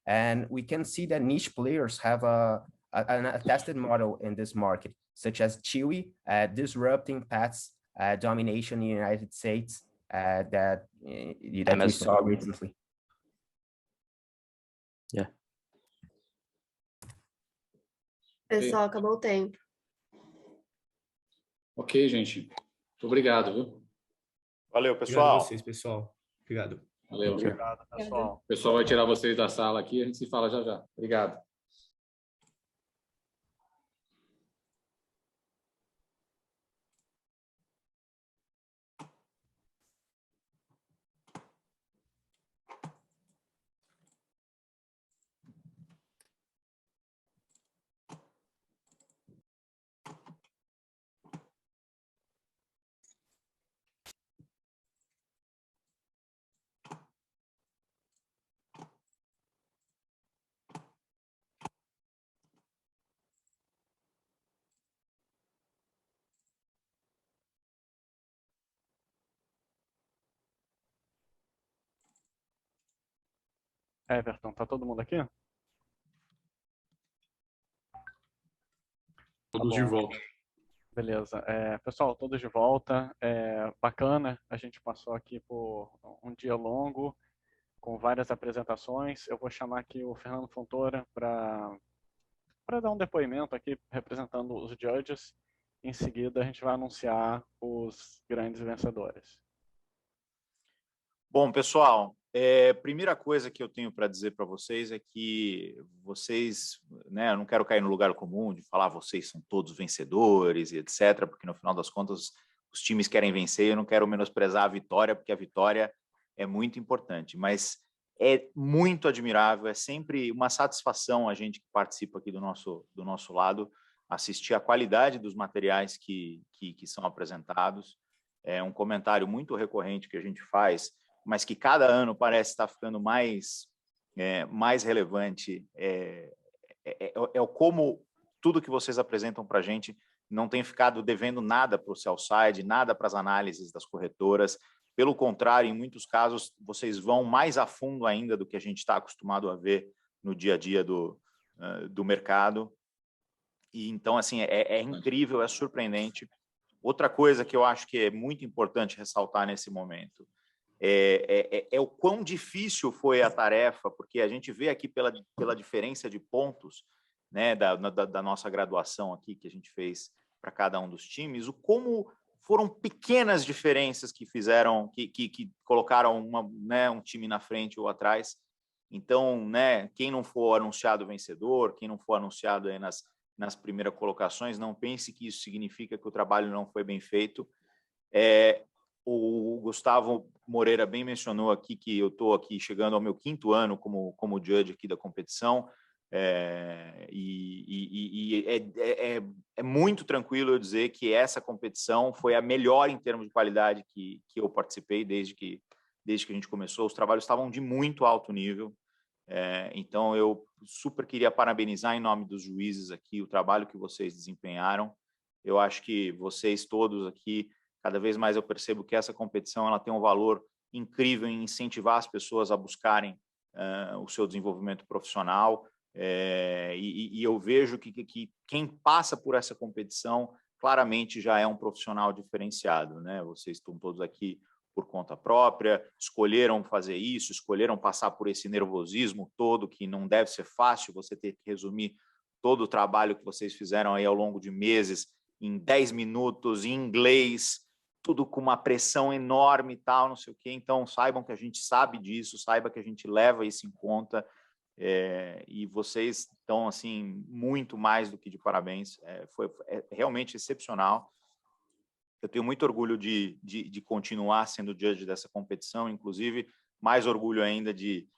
And we can see that niche players have an attested model in this market, such as Chewy, disrupting Pets' domination in the United States that we saw recently. Yeah. Pessoal, acabou o tempo. Ok, gente. Muito obrigado, viu? Valeu, pessoal. Obrigado a vocês, pessoal. Obrigado. Valeu. Obrigado, pessoal. O pessoal vai tirar vocês da sala aqui, a gente se fala já já. Obrigado. Everton, tá todo mundo aqui? Todos de volta. Beleza. Pessoal, todos de volta. Bacana, a gente passou aqui por um dia longo, com várias apresentações. Eu vou chamar aqui o Fernando Fontoura para dar um depoimento aqui, representando os judges. Em seguida, a gente vai anunciar os grandes vencedores. Bom, pessoal, primeira coisa que eu tenho para dizer para vocês é que vocês, né, eu não quero cair no lugar comum de falar vocês são todos vencedores e etc., porque no final das contas os times querem vencer, eu não quero menosprezar a vitória, porque a vitória é muito importante, mas é muito admirável, é sempre uma satisfação a gente que participa aqui do nosso lado, assistir a qualidade dos materiais que são apresentados. É um comentário muito recorrente que a gente faz, mas que cada ano parece estar ficando mais relevante, como tudo que vocês apresentam para a gente não tem ficado devendo nada para o sell side, nada para as análises das corretoras. Pelo contrário, em muitos casos, vocês vão mais a fundo ainda do que a gente está acostumado a ver no dia a dia do mercado. E, então, assim, é incrível, é surpreendente. Outra coisa que eu acho que é muito importante ressaltar nesse momento é o quão difícil foi a tarefa, porque a gente vê aqui pela diferença de pontos, né, da nossa graduação aqui que a gente fez para cada um dos times, o como foram pequenas diferenças que fizeram, que colocaram um time na frente ou atrás. Então, né, quem não for anunciado vencedor, quem não for anunciado aí nas primeiras colocações, não pense que isso significa que o trabalho não foi bem feito. O Gustavo Moreira bem mencionou aqui que eu estou aqui chegando ao meu 5º ano como judge aqui da competição, é muito tranquilo eu dizer que essa competição foi a melhor em termos de qualidade que eu participei desde que a gente começou. Os trabalhos estavam de muito alto nível, então eu super queria parabenizar em nome dos juízes aqui o trabalho que vocês desempenharam. Eu acho que vocês todos aqui, cada vez mais eu percebo que essa competição ela tem um valor incrível em incentivar as pessoas a buscarem o seu desenvolvimento profissional, e eu vejo que quem passa por essa competição claramente já é um profissional diferenciado, né? Vocês estão todos aqui por conta própria, escolheram fazer isso, escolheram passar por esse nervosismo todo, que não deve ser fácil, você ter que resumir todo o trabalho que vocês fizeram aí ao longo de meses em 10 minutos, em inglês, tudo com uma pressão enorme e tal, não sei o quê. Então, saibam que a gente sabe disso, saiba que a gente leva isso em conta, e vocês estão, assim, muito mais do que de parabéns. Foi realmente excepcional. Eu tenho muito orgulho de continuar sendo judge dessa competição, inclusive mais orgulho ainda de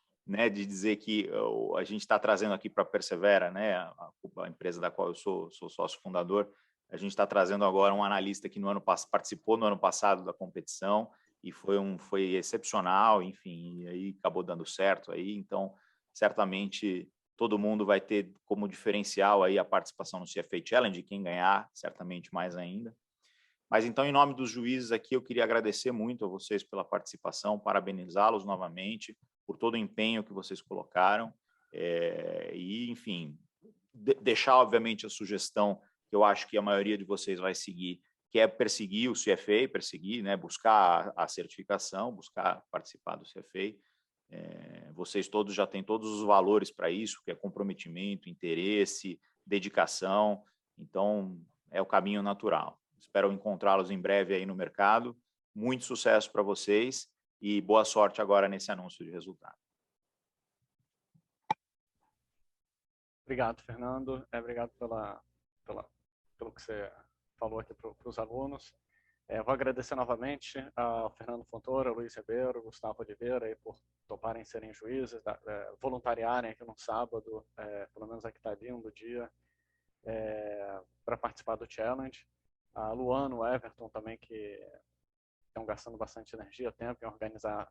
dizer que a gente está trazendo aqui para a Persevera, né, a empresa da qual eu sou sócio fundador, a gente está trazendo agora um analista que participou no ano passado da competição e foi excepcional, enfim, e aí acabou dando certo aí. Então, certamente todo mundo vai ter como diferencial aí a participação no CFA Challenge, quem ganhar, certamente mais ainda. Mas então, em nome dos juízes aqui, eu queria agradecer muito a vocês pela participação, parabenizá-los novamente por todo o empenho que vocês colocaram, e, enfim, deixar, obviamente, a sugestão que eu acho que a maioria de vocês vai seguir, que é perseguir o CFA, né, buscar a certificação, buscar participar do CFA. Vocês todos já têm todos os valores para isso, que é comprometimento, interesse, dedicação. Então, é o caminho natural. Espero encontrá-los em breve aí no mercado. Muito sucesso para vocês e boa sorte agora nesse anúncio de resultado. Obrigado, Fernando. Obrigado pelo que você falou aqui para os alunos. Vou agradecer novamente ao Fernando Fontoura, Luiz Ribeiro, Gustavo Oliveira aí por toparem serem juízes, voluntariarem aqui no sábado, pelo menos aqui está lindo o dia, para participar do Challenge. A Luana, o Everton também, que estão gastando bastante energia, tempo em organizar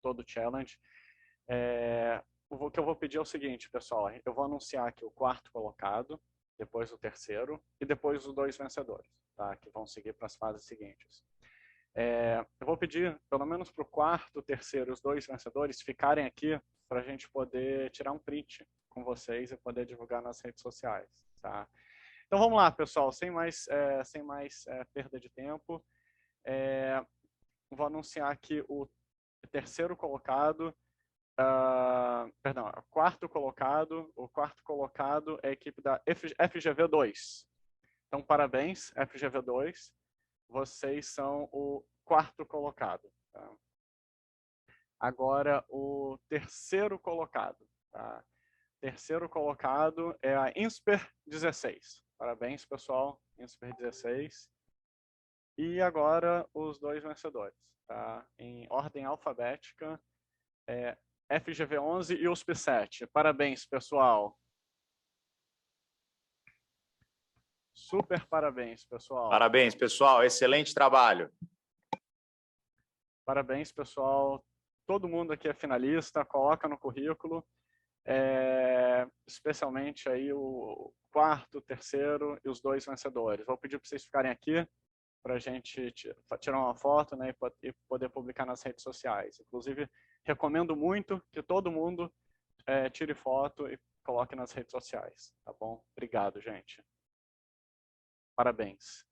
todo o Challenge. O que eu vou pedir é o seguinte, pessoal, eu vou anunciar aqui o 4º colocado, depois o 3º e depois os 2 vencedores, tá? Que vão seguir para as fases seguintes. Eu vou pedir, pelo menos para o quarto, terceiro e os dois vencedores ficarem aqui para a gente poder tirar um print com vocês e poder divulgar nas redes sociais. Tá? Então vamos lá, pessoal, sem mais perda de tempo. Vou anunciar aqui o terceiro colocado, perdão, o quarto colocado é a equipe da FGV2. Então, parabéns, FGV2, vocês são o quarto colocado. Tá? Agora, o terceiro colocado. Tá? Terceiro colocado é a Insper 16. Parabéns, pessoal, Insper 16. E agora, os dois vencedores. Tá? Em ordem alfabética, FGV 11 e USP 7. Parabéns, pessoal. Super parabéns, pessoal. Parabéns, pessoal. Excelente trabalho. Parabéns, pessoal. Todo mundo aqui é finalista, coloca no currículo. Especialmente aí o quarto, terceiro e os dois vencedores. Vou pedir para vocês ficarem aqui para a gente tirar uma foto, né, e poder publicar nas redes sociais. Inclusive, recomendo muito que todo mundo tire foto e coloque nas redes sociais. Tá bom? Obrigado, gente. Parabéns.